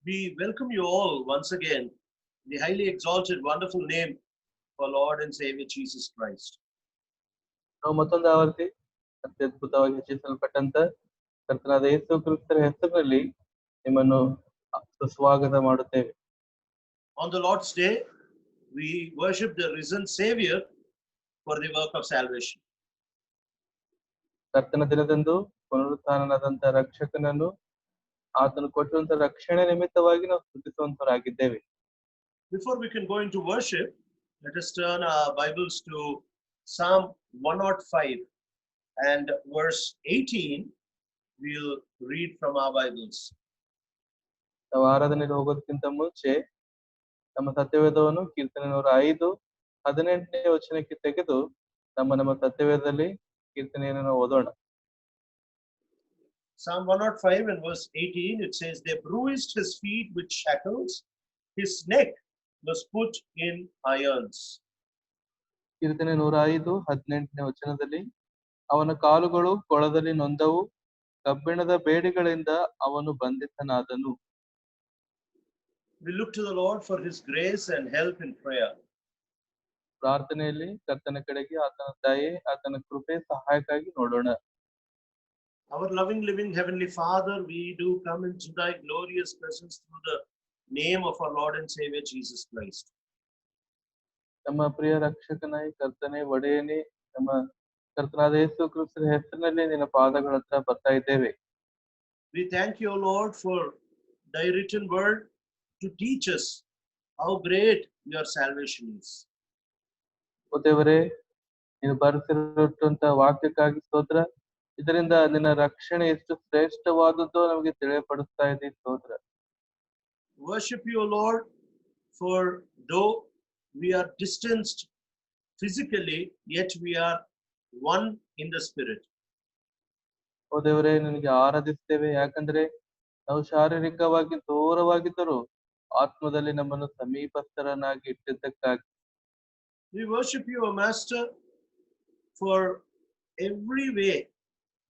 We welcome you all once again in the highly exalted, wonderful name of our Lord and Savior Jesus Christ. ನಾವು ಮತ್ತೊಂದು ಆವರ್ತಿ ಅತ್ಯದ್ಭುತವಾಗಿ ಹೆಚ್ಚಿಸಲ್ಪಟ್ಟಂತ ಕರ್ತನಾದ ಯೇಸು ಕ್ರಿಸ್ತರ ಹೆಸರಿನಲ್ಲಿ ನಿಮ್ಮನ್ನು ಸುಸ್ವಾಗತ ಮಾಡುತ್ತೇವೆ. On the Lord's Day, we worship the risen Savior for the work of salvation. ಕರ್ತನ ದಿನದಂದು ಪುನರುತ್ಥಾನನಾದಂತ ರಕ್ಷಕನನ್ನು ಆತನು ಕೊಟ್ಟಿರುವಂತ ರಕ್ಷಣೆ ನಿಮಿತ್ತವಾಗಿ ನಾವು ಸ್ತುತಿಸುವಂತರಾಗಿದ್ದೇವೆ. Before we can go into worship, let us turn our Bibles to Psalm 105 and verse 18. We'll read from our Bibles. ನಾವು ಆರಾಧನೆಗೆ ಹೋಗೋದಕ್ಕಿಂತ ಮುಂಚೆ ನಮ್ಮ ಸತ್ಯವೇದವನ್ನು ಕೀರ್ತನೆ 105:18ನೇ ವಚನಕ್ಕೆ ತೆಗೆದು ನಮ್ಮ ಸತ್ಯವೇದದಲ್ಲಿ ಕೀರ್ತನೆಯನ್ನು ನಾವು ಓದೋಣ. Psalm 105 and verse 18, it says, "They bruised his feet with shackles, his neck was put in irons." ಕೀರ್ತನೆ 105:18ನೇ ವಚನದಲ್ಲಿ, ಅವನ ಕಾಲುಗಳು ಕೊಳದಲ್ಲಿ ನೊಂದವು, ಕಬ್ಬಿಣದ ಬೇಡಿಗಳಿಂದ ಅವನು ಬಂಧಿತನಾದನು. We look to the Lord for his grace and help in prayer. ಪ್ರಾರ್ಥನೆಯಲ್ಲಿ ಕರ್ತನ ಕಡೆಗೆ ಆತನ ದಯೆ, ಆತನ ಕೃಪೆ, ಸಹಾಯಕ್ಕಾಗಿ ನೋಡೋಣ. Our loving, living Heavenly Father, we do come into thy glorious presence through the name of our Lord and Savior Jesus Christ. ನಮ್ಮ ಪ್ರಿಯ ರಕ್ಷಕನಾಗಿ ಕರ್ತನೆ, ಒಡೆಯನೇ, ನಮ್ಮ ಕರ್ತನಾದ ಯೇಸು ಕ್ರಿಸ್ತರ ಹೆಸರಿನಲ್ಲಿ ನಿನ್ನ ಪಾದಗಳ ಹತ್ರ ಬರ್ತಾ ಇದ್ದೇವೆ. We thank you, Lord, for thy written word to teach us how great your salvation is. ಓ ದೇವರೇ, ನೀನು ಬರೆಸಿರುವಂತ ವಾಕ್ಯಕ್ಕಾಗಿ ಸ್ತೋತ್ರ. ಇದರಿಂದ ನಿನ್ನ ರಕ್ಷಣೆ ಎಷ್ಟು ಶ್ರೇಷ್ಠವಾದದ್ದು ನಮಗೆ ತಿಳಿಯಪಡಿಸ್ತಾ ಇದೆ. ಸ್ತೋತ್ರ. Worship you, Lord, for though we are distanced physically, yet we are one in the spirit. ಓ ದೇವರೇ, ನಿನಗೆ ಆರಾಧಿಸ್ತೇವೆ, ಯಾಕಂದ್ರೆ ನಾವು ಶಾರೀರಿಕವಾಗಿ ದೂರವಾಗಿದ್ದರೂ ಆತ್ಮದಲ್ಲಿ ನಮ್ಮನ್ನು ಸಮೀಪಸ್ಥರನ್ನಾಗಿ ಇಟ್ಟಿದ್ದಕ್ಕಾಗಿ. We worship you, O Master, for every way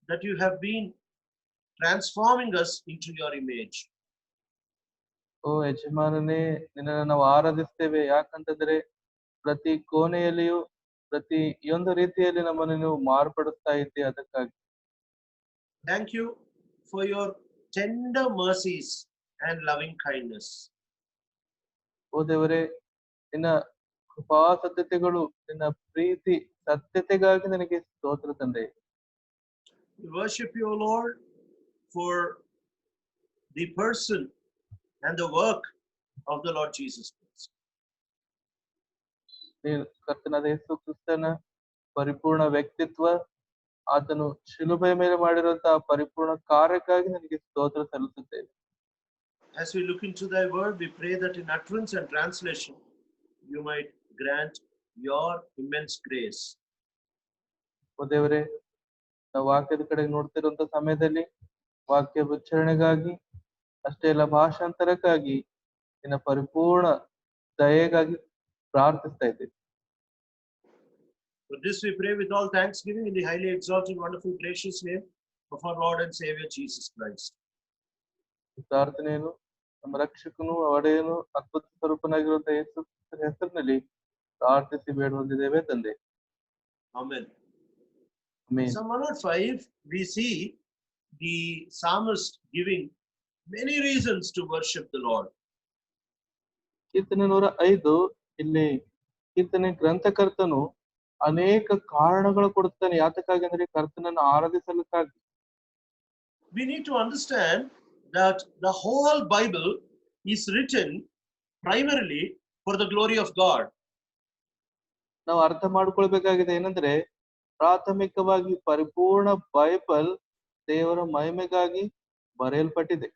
that you have been transforming us into your image. ಓ ಯಜಮಾನನೇ, ನಿನ್ನನ್ನು ನಾವು ಆರಾಧಿಸ್ತೇವೆ, ಯಾಕಂತಂದ್ರೆ ಪ್ರತಿ ಕೋಣೆಯಲ್ಲಿಯೂ ಪ್ರತಿಯೊಂದು ರೀತಿಯಲ್ಲಿ ನಮ್ಮನ್ನು ನೀವು ಮಾರ್ಪಡಿಸ್ತಾ ಇದ್ದೀವಿ, ಅದಕ್ಕಾಗಿ. Thank you for your tender mercies and loving kindness. ಓ ದೇವರೇ, ನಿನ್ನ ಕೃಪಾ ಸತ್ಯತೆಗಳು, ನಿನ್ನ ಪ್ರೀತಿ ಸತ್ಯತೆಗಾಗಿ ನನಗೆ ಸ್ತೋತ್ರ ತಂದೆ. We worship you, Lord, for the person and the work of the Lord Jesus Christ. ನೀನು ಕರ್ತನಾದ ಯೇಸು ಕ್ರಿಸ್ತನ ಪರಿಪೂರ್ಣ ವ್ಯಕ್ತಿತ್ವ, ಆತನು ಶಿಲುಬೆಯ ಮೇಲೆ ಮಾಡಿರುವಂತಹ ಪರಿಪೂರ್ಣ ಕಾರ್ಯಕ್ಕಾಗಿ ನನಗೆ ಸ್ತೋತ್ರ ಸಲ್ಲಿಸುತ್ತೇವೆ. As we look into thy word, we pray that in utterance and translation, you might grant your immense grace. ಓ ದೇವರೇ, ನಾವು ವಾಕ್ಯದ ಕಡೆಗೆ ನೋಡ್ತಿರುವಂತ ಸಮಯದಲ್ಲಿ ವಾಕ್ಯ ಉಚ್ಚಾರಣೆಗಾಗಿ ಅಷ್ಟೇ ಅಲ್ಲ, ಭಾಷಾಂತರಕ್ಕಾಗಿ ನಿನ್ನ ಪರಿಪೂರ್ಣ ದಯೆಗಾಗಿ ಪ್ರಾರ್ಥಿಸ್ತಾ ಇದ್ದೇವೆ. For this we pray with all thanksgiving in the highly exalted, wonderful, gracious name of our Lord and Savior Jesus Christ. ಪ್ರಾರ್ಥನೆಯನ್ನು ನಮ್ಮ ರಕ್ಷಕನು, ಒಡೆಯನು, ಅದ್ಭುತ ಸ್ವರೂಪನಾಗಿರುವಂತಹ ಯೇಸು ಕ್ರಿಸ್ತರ ಹೆಸರಿನಲ್ಲಿ ಪ್ರಾರ್ಥಿಸಿ ಬೇಡುವಂತಿದ್ದೇವೆ ತಂದೆ. Amen. Amen. Psalm 105, we see the psalmist giving many reasons to worship the Lord. ಕೀರ್ತನೆ 105 ಇಲ್ಲಿ ಕೀರ್ತನೆ ಗ್ರಂಥಕರ್ತನು ಅನೇಕ ಕಾರಣಗಳು ಕೊಡುತ್ತಾನೆ. ಯಾತಕ್ಕಾಗಿ ಅಂದ್ರೆ ಕರ್ತನನ್ನು ಆರಾಧಿಸಲಿಕ್ಕಾಗಿ. We need to understand that the whole Bible is written primarily for the glory of God. ನಾವು ಅರ್ಥ ಮಾಡ್ಕೊಳ್ಬೇಕಾಗಿದೆ ಏನಂದ್ರೆ, ಪ್ರಾಥಮಿಕವಾಗಿ ಪರಿಪೂರ್ಣ ಬೈಬಲ್ ದೇವರ ಮಹಿಮೆಗಾಗಿ ಬರೆಯಲ್ಪಟ್ಟಿದೆ.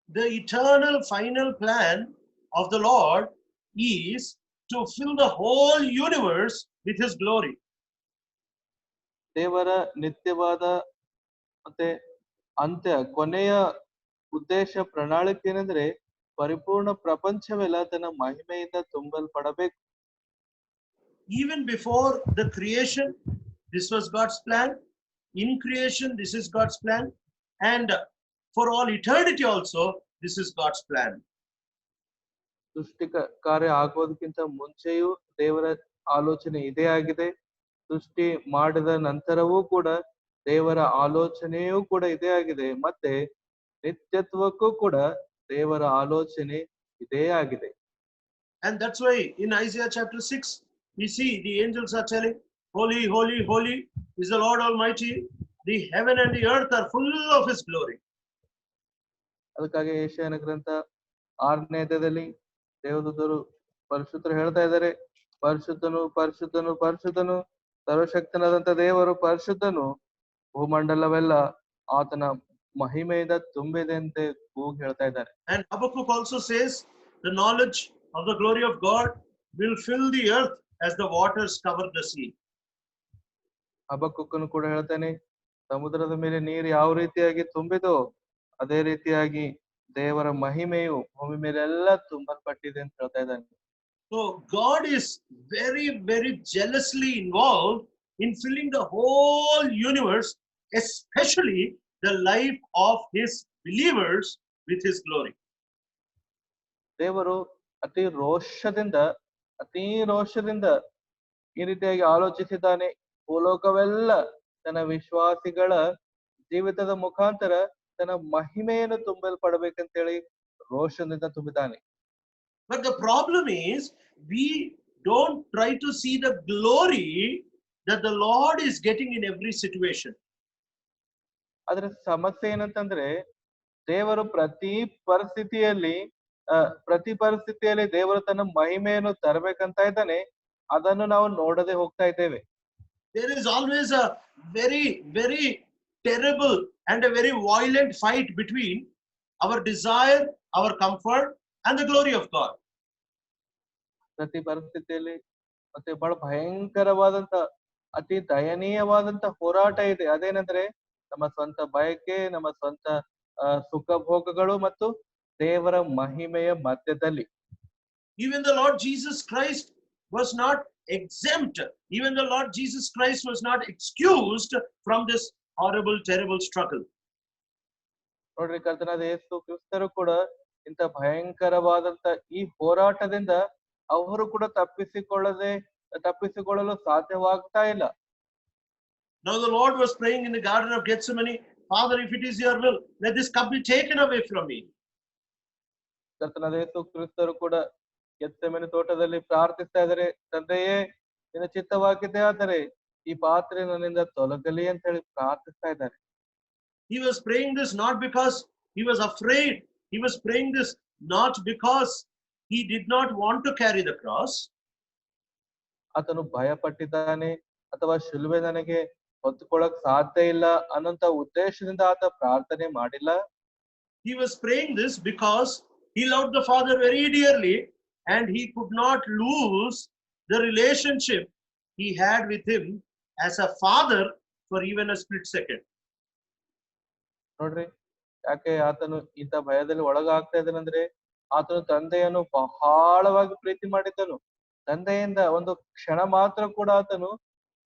The eternal final plan of the Lord is to fill the whole universe with his glory. ದೇವರ ನಿತ್ಯವಾದ ಮತ್ತೆ ಕೊನೆಯ ಉದ್ದೇಶ ಪ್ರಣಾಳಿಕೆ ಏನಂದ್ರೆ, ಪರಿಪೂರ್ಣ ಪ್ರಪಂಚವೆಲ್ಲ ತನ್ನ ಮಹಿಮೆಯಿಂದ ತುಂಬಲ್ಪಡಬೇಕು. Even before the creation, this was God's plan. In creation, this is God's plan. And for all eternity also, this is God's plan. ಸೃಷ್ಟಿ ಕಾರ್ಯ ಆಗೋದಕ್ಕಿಂತ ಮುಂಚೆಯೂ ದೇವರ ಆಲೋಚನೆ ಇದೇ ಆಗಿದೆ. ಸೃಷ್ಟಿ ಮಾಡಿದ ನಂತರವೂ ಕೂಡ ದೇವರ ಆಲೋಚನೆಯೂ ಕೂಡ ಇದೇ ಆಗಿದೆ. ಮತ್ತೆ ನಿತ್ಯತ್ವಕ್ಕೂ ಕೂಡ ದೇವರ ಆಲೋಚನೆ ಇದೇ ಆಗಿದೆ. And that's why in Isaiah chapter 6, we see the angels are telling, holy, holy, holy is the Lord Almighty. The heaven and the earth are full of His glory. ಅದಕ್ಕಾಗಿ ಯೆಶಾಯನ ಗ್ರಂಥ 6ನೇ ಅಧ್ಯಾಯದಲ್ಲಿ ದೇವದೂತರು ಪರಿಶುದ್ಧರು ಹೇಳ್ತಾ ಇದ್ದಾರೆ, ಪರಿಶುದ್ಧನು ಪರಿಶುದ್ಧನು ಪರಿಶುದ್ಧನು, ಸರ್ವಶಕ್ತನಾದಂತ ದೇವರು ಪರಿಶುದ್ಧನು, ಭೂಮಂಡಲವೆಲ್ಲ ಆತನ ಮಹಿಮೆಯಿಂದ ತುಂಬಿದೆ ಅಂತ ಕೂಗಿ ಹೇಳ್ತಾ ಇದ್ದಾರೆ. And Habakkuk also says, the knowledge of the glory of God will fill the earth as the waters cover the sea. ಹಬಕ್ಕೂಕನು ಕೂಡ ಹೇಳ್ತಾನೆ, ಸಮುದ್ರದ ಮೇಲೆ ನೀರು ಯಾವ ರೀತಿಯಾಗಿ ತುಂಬಿದೋ ಅದೇ ರೀತಿಯಾಗಿ ದೇವರ ಮಹಿಮೆಯು ಭೂಮಿ ಮೇಲೆ ಎಲ್ಲ ತುಂಬಲ್ಪಟ್ಟಿದೆ ಅಂತ ಹೇಳ್ತಾ ಇದ್ದಾನೆ. So God is very, very jealously involved in filling the whole universe, especially the life of His believers, with His glory. ದೇವರು ಅತಿ ರೋಷದಿಂದ ಈ ರೀತಿಯಾಗಿ ಆಲೋಚಿಸಿದ್ದಾನೆ. ಭೂಲೋಕವೆಲ್ಲ ತನ್ನ ವಿಶ್ವಾಸಿಗಳ ಜೀವಿತದ ಮುಖಾಂತರ ತನ್ನ ಮಹಿಮೆಯನ್ನು ತುಂಬಲ್ಪಡಬೇಕಂತೇಳಿ ರೋಷದಿಂದ ತುಂಬಿದ್ದಾನೆ. But the problem is, we don't try to see the glory that the Lord is getting in every situation. ಆದ್ರೆ ಸಮಸ್ಯೆ ಏನಂತಂದ್ರೆ, ದೇವರು ಪ್ರತಿ ಪರಿಸ್ಥಿತಿಯಲ್ಲಿ ದೇವರು ತನ್ನ ಮಹಿಮೆಯನ್ನು ತರಬೇಕಂತ ಇದ್ದಾನೆ. ಅದನ್ನು ನಾವು ನೋಡದೆ ಹೋಗ್ತಾ ಇದ್ದೇವೆ. There is always a very, very terrible and a very violent fight between our desire, our comfort, and the glory of God. ಪ್ರತಿ ಪರಿಸ್ಥಿತಿಯಲ್ಲಿ ಮತ್ತೆ ಬಹಳ ಭಯಂಕರವಾದಂತ ಅತಿ ದಯನೀಯವಾದಂತ ಹೋರಾಟ ಇದೆ. ಅದೇನಂದ್ರೆ ನಮ್ಮ ಸ್ವಂತ ಬಯಕೆ, ನಮ್ಮ ಸ್ವಂತ ಸುಖ ಭೋಗಗಳು ಮತ್ತು ದೇವರ ಮಹಿಮೆಯ ಮಧ್ಯದಲ್ಲಿ. Even the Lord Jesus Christ was not exempt. Even the Lord Jesus Christ was not excused from this horrible, terrible struggle. ನೋಡ್ರಿ, ಕರ್ತನಾದ ಯೇಸು ಕ್ರಿಸ್ತರು ಕೂಡ ಇಂಥ ಭಯಂಕರವಾದಂತ ಈ ಹೋರಾಟದಿಂದ ಅವರು ಕೂಡ ತಪ್ಪಿಸಿಕೊಳ್ಳಲು ಸಾಧ್ಯವಾಗ್ತಾ ಇಲ್ಲ. Now the Lord was praying in the Garden of Gethsemane, Father, if it is your will, let this cup be taken away from me. ಕರ್ತನಾದ ಯೇಸು ಕ್ರಿಸ್ತರು ಕೂಡ ಗೆತ್ಸೆಮನೆ ತೋಟದಲ್ಲಿ ಪ್ರಾರ್ಥಿಸ್ತಾ ಇದ್ದಾರೆ, ತಂದೆಯೇ ನಿನ್ನ ಚಿತ್ತವಾಗಿದ್ದೇ ಆದರೆ ಈ ಪಾತ್ರೆ ನನ್ನಿಂದ ತೊಲಗಲಿ ಅಂತ ಹೇಳಿ ಪ್ರಾರ್ಥಿಸ್ತಾ ಇದ್ದಾರೆ. He was praying this not because he was afraid. He was praying this not because he did not want to carry the cross. ಆತನು ಭಯಪಟ್ಟಿದ್ದಾನೆ ಅಥವಾ ಶಿಲುಬೆ ನನಗೆ ಹೊತ್ತುಕೊಳ್ಳಕ್ ಸಾಧ್ಯ ಇಲ್ಲ ಅನ್ನೋಂತ ಉದ್ದೇಶದಿಂದ ಆತ ಪ್ರಾರ್ಥನೆ ಮಾಡಿಲ್ಲ. He was praying this because he loved the Father very dearly and he could not lose the relationship he had with him as a father for even a split second. ನೋಡ್ರಿ, ಯಾಕೆ ಆತನು ಇಂಥ ಭಯದಲ್ಲಿ ಒಳಗಾಗ್ತಾ ಇದ್ದಾನಂದ್ರೆ, ಆತನು ತಂದೆಯನ್ನು ಬಹಳವಾಗಿ ಪ್ರೀತಿ ಮಾಡಿದ್ದನು. ತಂದೆಯಿಂದ ಒಂದು ಕ್ಷಣ ಮಾತ್ರ ಕೂಡ ಆತನು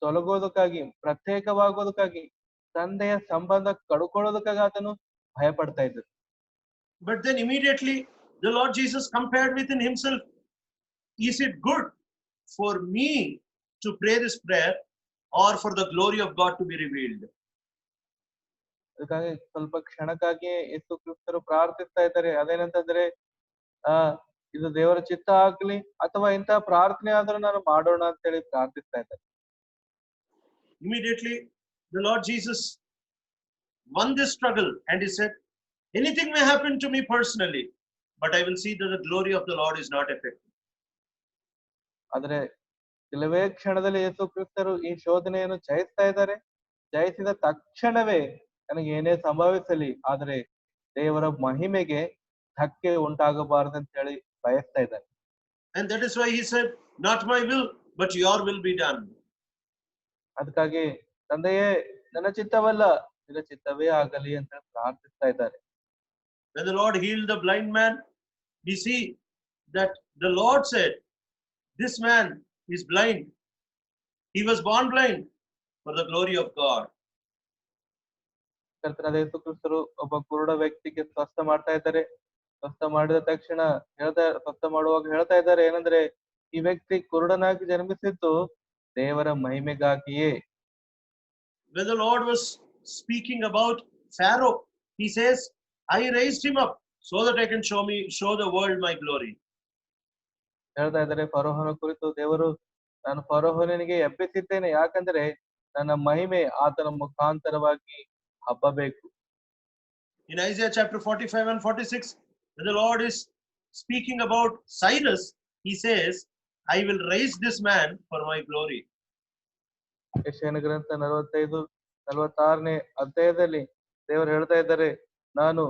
ತೊಲಗೋದಕ್ಕಾಗಿ, ಪ್ರತ್ಯೇಕವಾಗೋದಕ್ಕಾಗಿ, ತಂದೆಯ ಸಂಬಂಧ ಕಡ್ಕೊಳ್ಳೋದಕ್ಕಾಗಿ ಆತನು ಭಯ ಪಡ್ತಾ ಇದ್ದ. But then immediately the Lord Jesus compared within himself, is it good for me to pray this prayer or for the glory of God to be revealed? ಅದಕ್ಕಾಗಿ ಸ್ವಲ್ಪ ಕ್ಷಣಕ್ಕಾಗಿ ಯೇಸು ಕ್ರಿಸ್ತರು ಪ್ರಾರ್ಥಿಸ್ತಾ ಇದ್ದಾರೆ. ಅದೇನಂತಂದ್ರೆ, ಇದು ದೇವರ ಚಿತ್ತ ಆಗ್ಲಿ ಅಥವಾ ಇಂಥ ಪ್ರಾರ್ಥನೆ ಆದ್ರೂ ನಾನು ಮಾಡೋಣ ಅಂತ ಹೇಳಿ ಪ್ರಾರ್ಥಿಸ್ತಾ ಇದ್ದಾರೆ. Immediately the Lord Jesus won this struggle and he said, anything may happen to me personally, but I will see that the glory of the Lord is not affected. ಆದ್ರೆ ಕೆಲವೇ ಕ್ಷಣದಲ್ಲಿ ಯೇಸು ಕ್ರಿಸ್ತರು ಈ ಶೋಧನೆಯನ್ನು ಜಯಿಸ್ತಾ ಇದ್ದಾರೆ. ಜಯಿಸಿದ ತಕ್ಷಣವೇ ನನಗೆ ಏನೇ ಸಂಭವಿಸಲಿ, ಆದ್ರೆ ದೇವರ ಮಹಿಮೆಗೆ ಧಕ್ಕೆ ಉಂಟಾಗಬಾರದು ಅಂತ ಹೇಳಿ ಬಯಸ್ತಾ ಇದ್ದಾರೆ. And that is why he said, not my will but your will be done. ಅದಕ್ಕಾಗಿ ತಂದೆಯೇ ನನ್ನ ಚಿತ್ತವಲ್ಲ ನಿನ್ನ ಚಿತ್ತವೇ ಆಗಲಿ ಅಂತ ಪ್ರಾರ್ಥಿಸ್ತಾ ಇದ್ದಾರೆ. When the Lord healed the blind man, we see that the Lord said, this man is blind. He was born blind for the glory of God. ಕರ್ತನಾದ ಯೇಸು ಕ್ರಿಸ್ತರು ಒಬ್ಬ ಕುರುಡ ವ್ಯಕ್ತಿಗೆ ಸ್ವಸ್ಥ ಮಾಡ್ತಾ ಇದ್ದಾರೆ. ಸ್ವಸ್ಥ ಮಾಡಿದ ತಕ್ಷಣ ಸ್ವಸ್ಥ ಮಾಡುವಾಗ ಹೇಳ್ತಾ ಇದ್ದಾರೆ ಏನಂದ್ರೆ ಈ ವ್ಯಕ್ತಿ ಕುರುಡನಾಗಿ ಜನ್ಮಿಸಿದ್ದು ದೇವರ ಮಹಿಮೆಗಾಗಿಯೇ. When the Lord was speaking about Pharaoh, he says, I raised him up so that I can show the world my glory. ಹೇಳ್ತಾ ಇದ್ದಾರೆ ಫರೋಹನ ಕುರಿತು ದೇವರು, ನಾನು ಫರೋಹನಿಗೆ ಎಬ್ಬಿಸಿದ್ದೇನೆ ಯಾಕಂದ್ರೆ ನನ್ನ ಮಹಿಮೆ ಆತನ ಮುಖಾಂತರವಾಗಿ ಹಬ್ಬಬೇಕು. In Isaiah chapter 45 and 46, when the Lord is speaking about Cyrus, he says, I will raise this man for my glory. ಯೆಶಾಯನ ಗ್ರಂಥ 45-46ನೇ ಅಧ್ಯಾಯದಲ್ಲಿ ದೇವರು ಹೇಳ್ತಾ ಇದ್ದಾರೆ, ನಾನು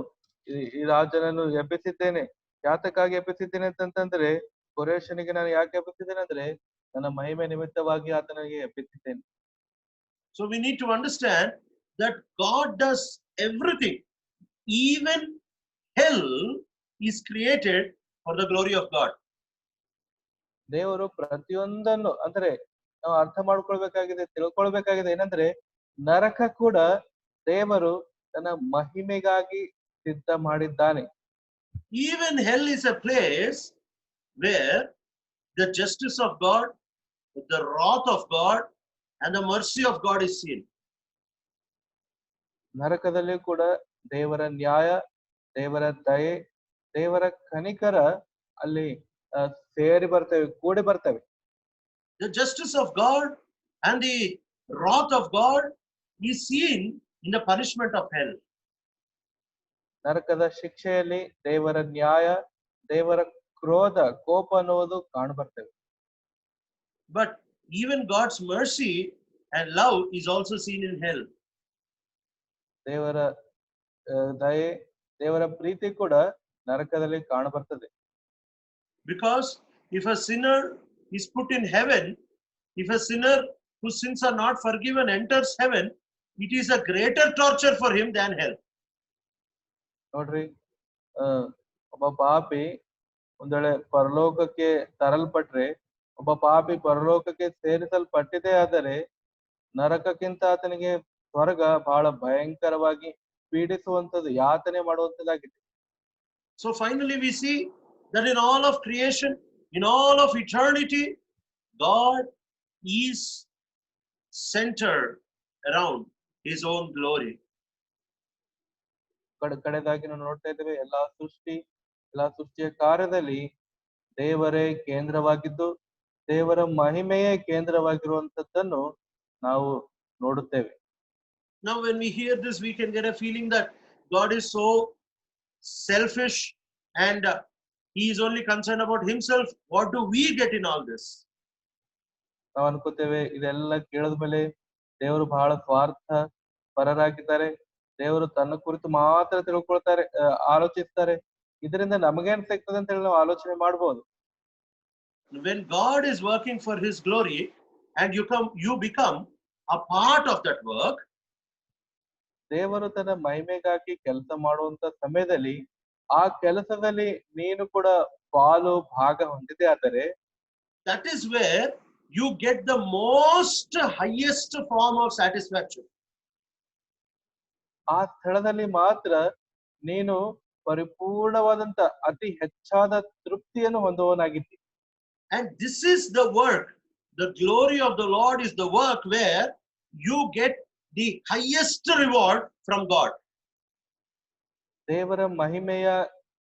ಈ ರಾಜನನ್ನು ಎಬ್ಬಿಸಿದ್ದೇನೆ. ಯಾತಕ್ಕಾಗಿ ಎಬ್ಬಿಸಿದ್ದೇನೆ ಅಂತಂದ್ರೆ, ಕೊರೇಶನಿಗೆ ನಾನು ಯಾಕೆ ಎಬ್ಬಿಸಿದ್ದೇನೆ ಅಂದ್ರೆ ನನ್ನ ಮಹಿಮೆ ನಿಮಿತ್ತವಾಗಿ ಆತನಿಗೆ ಎಬ್ಬಿಸಿದ್ದೇನೆ. So we need to understand that God does everything. Even hell is created for the glory of God. ದೇವರು ಪ್ರತಿಯೊಂದನ್ನು ಅಂದ್ರೆ ನಾವು ಅರ್ಥ ಮಾಡ್ಕೊಳ್ಬೇಕಾಗಿದೆ, ತಿಳ್ಕೊಳ್ಬೇಕಾಗಿದೆ ಏನಂದ್ರೆ ನರಕ ಕೂಡ ದೇವರು ತನ್ನ ಮಹಿಮೆಗಾಗಿ ಸಿದ್ಧ ಮಾಡಿದ್ದಾನೆ. Even hell is a place where the justice of God, the wrath of God, and the mercy of God is seen. ನರಕದಲ್ಲಿ ಕೂಡ ದೇವರ ನ್ಯಾಯ, ದೇವರ ದಯೆ, ದೇವರ ಕನಿಕರ ಅಲ್ಲಿ ಸೇರಿ ಬರ್ತವೆ, ಕೂಡಿ ಬರ್ತವೆ. The justice of God and the wrath of God is seen in the punishment of hell. ನರಕದ ಶಿಕ್ಷೆಯಲ್ಲಿ ದೇವರ ನ್ಯಾಯ, ದೇವರ ಕ್ರೋಧ, ಕೋಪ ಅನ್ನುವುದು ಕಾಣಬರ್ತವೆ. But even God's mercy and love is also seen in hell. ದೇವರ ದಯೆ, ದೇವರ ಪ್ರೀತಿ ಕೂಡ ನರಕದಲ್ಲಿ ಕಾಣಬರ್ತದೆ. Because if a sinner is put in heaven, if a sinner whose sins are not forgiven enters heaven, it is a greater torture for him than hell. ನೋಡ್ರಿ, ಒಬ್ಬ ಪಾಪಿ ಒಂದ್ ವೇಳೆ ಪರಲೋಕಕ್ಕೆ ತರಲ್ಪಟ್ರೆ, ಒಬ್ಬ ಪಾಪಿ ಪರಲೋಕಕ್ಕೆ ಸೇರಿಸಲ್ಪಟ್ಟಿದೆ ಆದರೆ ನರಕಕ್ಕಿಂತ ಆತನಿಗೆ ಸ್ವರ್ಗ ಬಹಳ ಭಯಂಕರವಾಗಿ ಪೀಡಿಸುವಂತದ್ದು, ಯಾತನೆ ಮಾಡುವಂತದ್ದಾಗಿದೆ. So finally we see that in all of creation, in all of eternity, God is centered around his own glory. ಕಡೆದಾಗಿ ನಾವು ನೋಡ್ತಾ ಇದ್ದೇವೆ, ಎಲ್ಲಾ ಸೃಷ್ಟಿಯ ಕಾರ್ಯದಲ್ಲಿ ದೇವರೇ ಕೇಂದ್ರವಾಗಿದ್ದು ದೇವರ ಮಹಿಮೆಯೇ ಕೇಂದ್ರವಾಗಿರುವಂತದ್ದನ್ನು ನಾವು ನೋಡುತ್ತೇವೆ. Now when we hear this, we can get a feeling that God is so selfish and he is only concerned about himself. What do we get in all this? ನಾವು ಅನ್ಕೋತೇವೆ ಇದೆಲ್ಲ ಕೇಳಿದ್ಮೇಲೆ ದೇವರು ಬಹಳ ಸ್ವಾರ್ಥ ಪರರಾಗಿದ್ದಾರೆ, ದೇವರು ತನ್ನ ಕುರಿತು ಮಾತ್ರ ತಿಳ್ಕೊಳ್ತಾರೆ, ಆಲೋಚಿಸ್ತಾರೆ, ಇದರಿಂದ ನಮಗೇನ್ ಸಿಗ್ತದೆ ಅಂತ ಹೇಳಿ ನಾವು ಆಲೋಚನೆ ಮಾಡಬಹುದು. When God is working for his glory and you become a part of that work, ದೇವರು ತನ್ನ ಮಹಿಮೆಗಾಗಿ ಕೆಲಸ ಮಾಡುವಂತ ಸಮಯದಲ್ಲಿ ಆ ಕೆಲಸದಲ್ಲಿ ನೀನು ಕೂಡ ಪಾಲು ಭಾಗ ಹೊಂದಿದೆ ಆದರೆ, that is where you get the most highest form of satisfaction. ಆ ಸ್ಥಳದಲ್ಲಿ ಮಾತ್ರ ನೀನು ಪರಿಪೂರ್ಣವಾದಂತ ಅತಿ ಹೆಚ್ಚಾದ ತೃಪ್ತಿಯನ್ನು ಹೊಂದುವನಾಗಿದ್ದಿ. And this is the work, the glory of the Lord is the work where you get the highest reward from God. ದೇವರ ಮಹಿಮೆಯ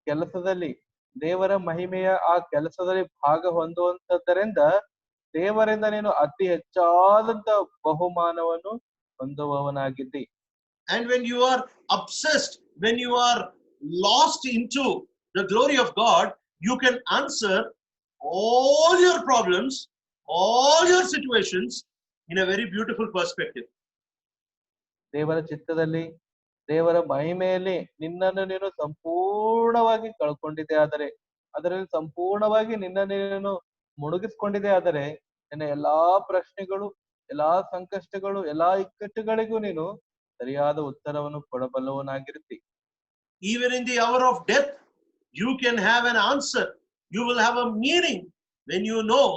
ಕೆಲಸದಲ್ಲಿ, ದೇವರ ಮಹಿಮೆಯ ಆ ಕೆಲಸದಲ್ಲಿ ಭಾಗ ಹೊಂದುವಂತದ್ದರಿಂದ ದೇವರಿಂದ ನೀನು ಅತಿ ಹೆಚ್ಚಾದಂತ ಬಹುಮಾನವನ್ನು ಹೊಂದುವವನಾಗಿದ್ದಿ. And when you are obsessed, when you are lost into the glory of God, you can answer all your problems, all your situations in a very beautiful perspective. ದೇವರ ಚಿತ್ತದಲ್ಲಿ, ದೇವರ ಮಹಿಮೆಯಲ್ಲಿ ನಿನ್ನನ್ನು ನೀನು ಸಂಪೂರ್ಣವಾಗಿ ಕಳ್ಕೊಂಡಿದೆ ಆದರೆ, ಅದರಲ್ಲಿ ಸಂಪೂರ್ಣವಾಗಿ ನಿನ್ನನ್ನು ನೀನು ಮುಳುಗಿಸ್ಕೊಂಡಿದೆ ಆದರೆ, ನಿನ್ನ ಎಲ್ಲಾ ಪ್ರಶ್ನೆಗಳು, ಎಲ್ಲಾ ಸಂಕಷ್ಟಗಳು, ಎಲ್ಲಾ ಇಕ್ಕಟ್ಟುಗಳಿಗೂ ನೀನು ಸರಿಯಾದ ಉತ್ತರವನ್ನು ಕೊಡಬಲ್ಲವನಾಗಿರ್ತಿ. Even in the hour of death, you can have an answer. You will have a meaning when you know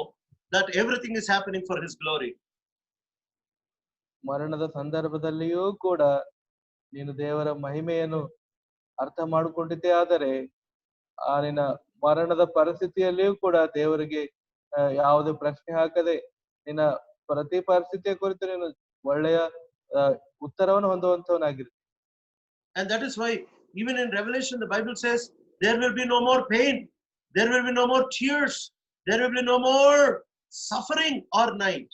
that everything is happening for his glory. ಮರಣದ ಸಂದರ್ಭದಲ್ಲಿಯೂ ಕೂಡ ನೀನು ದೇವರ ಮಹಿಮೆಯನ್ನು ಅರ್ಥ ಮಾಡಿಕೊಂಡಿದ್ದೆ ಆದರೆ ನಿನ್ನ ಮರಣದ ಪರಿಸ್ಥಿತಿಯಲ್ಲಿಯೂ ಕೂಡ ದೇವರಿಗೆ ಯಾವುದೇ ಪ್ರಶ್ನೆ ಹಾಕದೆ ನಿನ್ನ ಪ್ರತಿ ಪರಿಸ್ಥಿತಿಯ ಕುರಿತು ನೀನು ಒಳ್ಳೆಯ ಉತ್ತರವನ್ನು ಹೊಂದುವಂತವನಾಗಿರ್ತೀನಿ. And that is why even in Revelation the Bible says there will be no more pain, there will be no more tears, there will be no more suffering or night.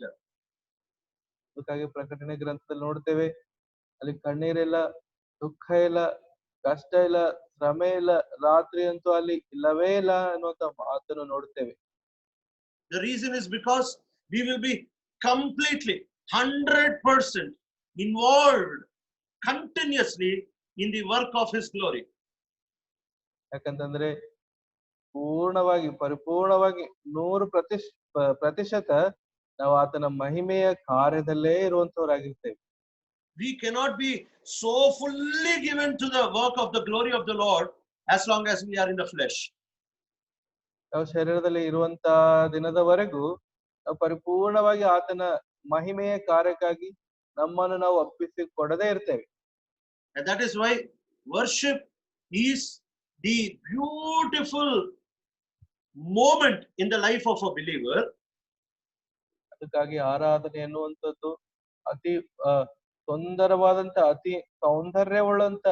ಅದಕ್ಕಾಗಿ ಪ್ರಕಟಣೆ ಗ್ರಂಥದಲ್ಲಿ ನೋಡ್ತೇವೆ, ಅಲ್ಲಿ ಕಣ್ಣೀರಿಲ್ಲ, ದುಃಖ ಇಲ್ಲ, ಕಷ್ಟ ಇಲ್ಲ, ಶ್ರಮೆ ಇಲ್ಲ, ರಾತ್ರಿ ಅಂತೂ ಅಲ್ಲಿ ಇಲ್ಲವೇ ಇಲ್ಲ ಅನ್ನುವಂತ ಮಾತನ್ನು ನೋಡ್ತೇವೆ. The reason is because we will be completely 100% involved continuously in the work of His glory. ಯಾಕಂತಂದ್ರೆ ಪರಿಪೂರ್ಣವಾಗಿ 100% ನಾವು ಆತನ ಮಹಿಮೆಯ ಕಾರ್ಯದಲ್ಲೇ ಇರುವಂತವರಾಗಿರ್ತೇವೆ. We cannot be so fully given to the work of the glory of the Lord as long as we are in the flesh. ನಾವು ಶರೀರದಲ್ಲಿ ಇರುವಂತ ದಿನದವರೆಗೂ ನಾವು ಪರಿಪೂರ್ಣವಾಗಿ ಆತನ ಮಹಿಮೆಯ ಕಾರ್ಯಕ್ಕಾಗಿ ನಮ್ಮನ್ನು ನಾವು ಒಪ್ಪಿಸಿಕೊಡದೇ ಇರ್ತೇವೆ. And that is why worship is the beautiful moment in the life of a believer. ಅದಕ್ಕಾಗಿ ಆರಾಧನೆ ಎನ್ನುವಂಥದ್ದು ಅತಿ ಸುಂದರವಾದಂತ ಅತಿ ಸೌಂದರ್ಯವುಳ್ಳಂತ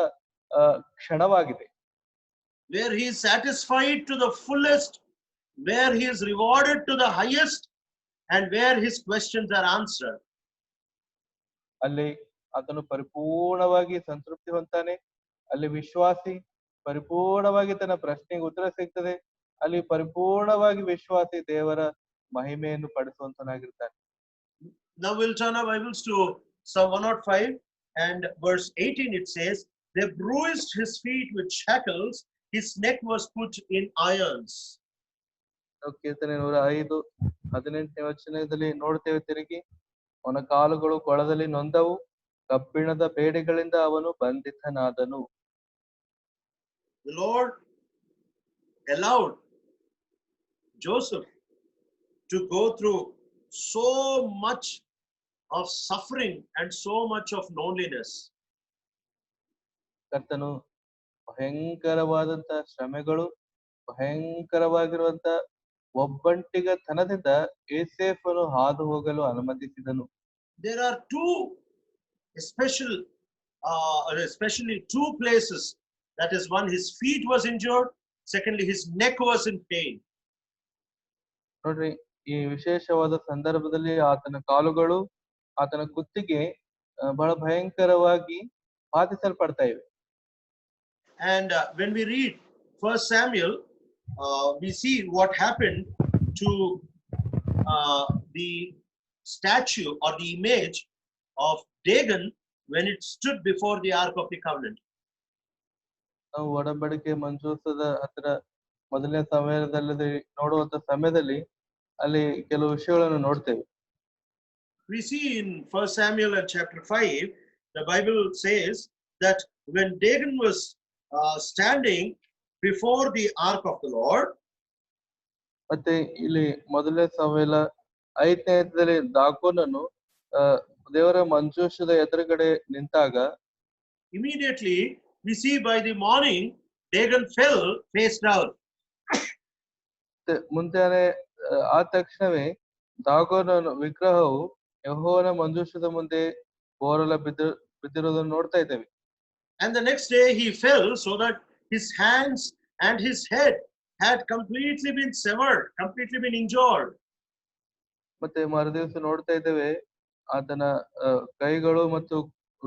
ಕ್ಷಣವಾಗಿದೆ. Where he is satisfied to the fullest, where he is rewarded to the highest, and where his questions are answered. ಅಲ್ಲಿ ಆತನು ಪರಿಪೂರ್ಣವಾಗಿ ಸಂತೃಪ್ತಿ ಹೊಂತಾನೆ, ಅಲ್ಲಿ ವಿಶ್ವಾಸಿ ಪರಿಪೂರ್ಣವಾಗಿ ತನ್ನ ಪ್ರಶ್ನೆಗೆ ಉತ್ತರ ಸಿಗ್ತದೆ, ಅಲ್ಲಿ ಪರಿಪೂರ್ಣವಾಗಿ ವಿಶ್ವಾಸಿ ದೇವರ ಮಹಿಮೆಯನ್ನು ಪಡಿಸುವಂತನಾಗಿರ್ತಾನೆ. Now we'll turn our Bibles to Psalm 105 and verse 18. It says, they bruised his feet with shackles, his neck was put in irons. ಕೀರ್ತನೆ 105 18ನೇ ವಚನದಲ್ಲಿ ನೋಡ್ತೇವೆ ತಿರುಗಿ, ಅವನ ಕಾಲುಗಳು ಕೊಳದಲ್ಲಿ ನೊಂದವು, ಕಬ್ಬಿಣದ ಬೇಡೆಗಳಿಂದ ಅವನು ಬಂಧಿತನಾದನು. The Lord allowed Joseph to go through so much of suffering and so much of loneliness. ಕರ್ತನು ಭಯಂಕರವಾದಂತ ಶ್ರಮೆಗಳು, ಭಯಂಕರವಾಗಿರುವಂತ ಒಬ್ಬಂಟಿಗತನದಿಂದ ಯೋಸೇಫನು ಹಾದು ಹೋಗಲು ಅನುಮತಿಸಿದನು. There are especially two places. That is, one, his feet was injured. Secondly, his neck was in pain. ನೋಡ್ರಿ, ಈ ವಿಶೇಷವಾದ ಸಂದರ್ಭದಲ್ಲಿ ಆತನ ಕಾಲುಗಳು, ಆತನ ಕುತ್ತಿಗೆ ಬಹಳ ಭಯಂಕರವಾಗಿ ಬಾಧಿಸಲ್ಪಡ್ತಾ ಇವೆ. And when we read 1 Samuel, we see what happened to the statue or the image of Dagon when it stood before the Ark of the Covenant. ನಾವು ಒಡಂಬಡಿಕೆ ಮಂಜೂಷದ ಹತ್ರ ಮೊದಲನೇ ಸಮಯದಲ್ಲಿ ನೋಡುವಂತ ಸಮಯದಲ್ಲಿ ಅಲ್ಲಿ ಕೆಲವು ವಿಷಯಗಳನ್ನು ನೋಡ್ತೇವೆ. We see in 1 Samuel and chapter 5, the Bible says that when Dagon was standing before the ark of the Lord, ಮತ್ತೆ ಇಲ್ಲಿ ಮೊದಲನೇ ಸಮಯಲ 5ನೇ ಅಧ್ಯಾಯದಲ್ಲಿ ದಾಗೋನನು ದೇವರ ಮಂಜೂಷದ ಎದುರುಗಡೆ ನಿಂತಾಗ, immediately we see by the morning Dagon fell face down. ಮುಂಜಾನೆ ಆ ತಕ್ಷಣವೇ ದಾಗೋನನ ವಿಗ್ರಹವು ಯೆಹೋವನ ಮಂಜೂಷದ ಮುಂದೆ ಬೋರಲ ಬಿದ್ದಿರೋದನ್ನು ನೋಡ್ತಾ ಇದ್ದೇವೆ. And the next day he fell so that his hands and his head had completely been severed, completely been injured. ಮತ್ತೆ ಮರುದಿವಸ ನೋಡ್ತಾ ಇದ್ದೇವೆ ಆತನ ಕೈಗಳು ಮತ್ತು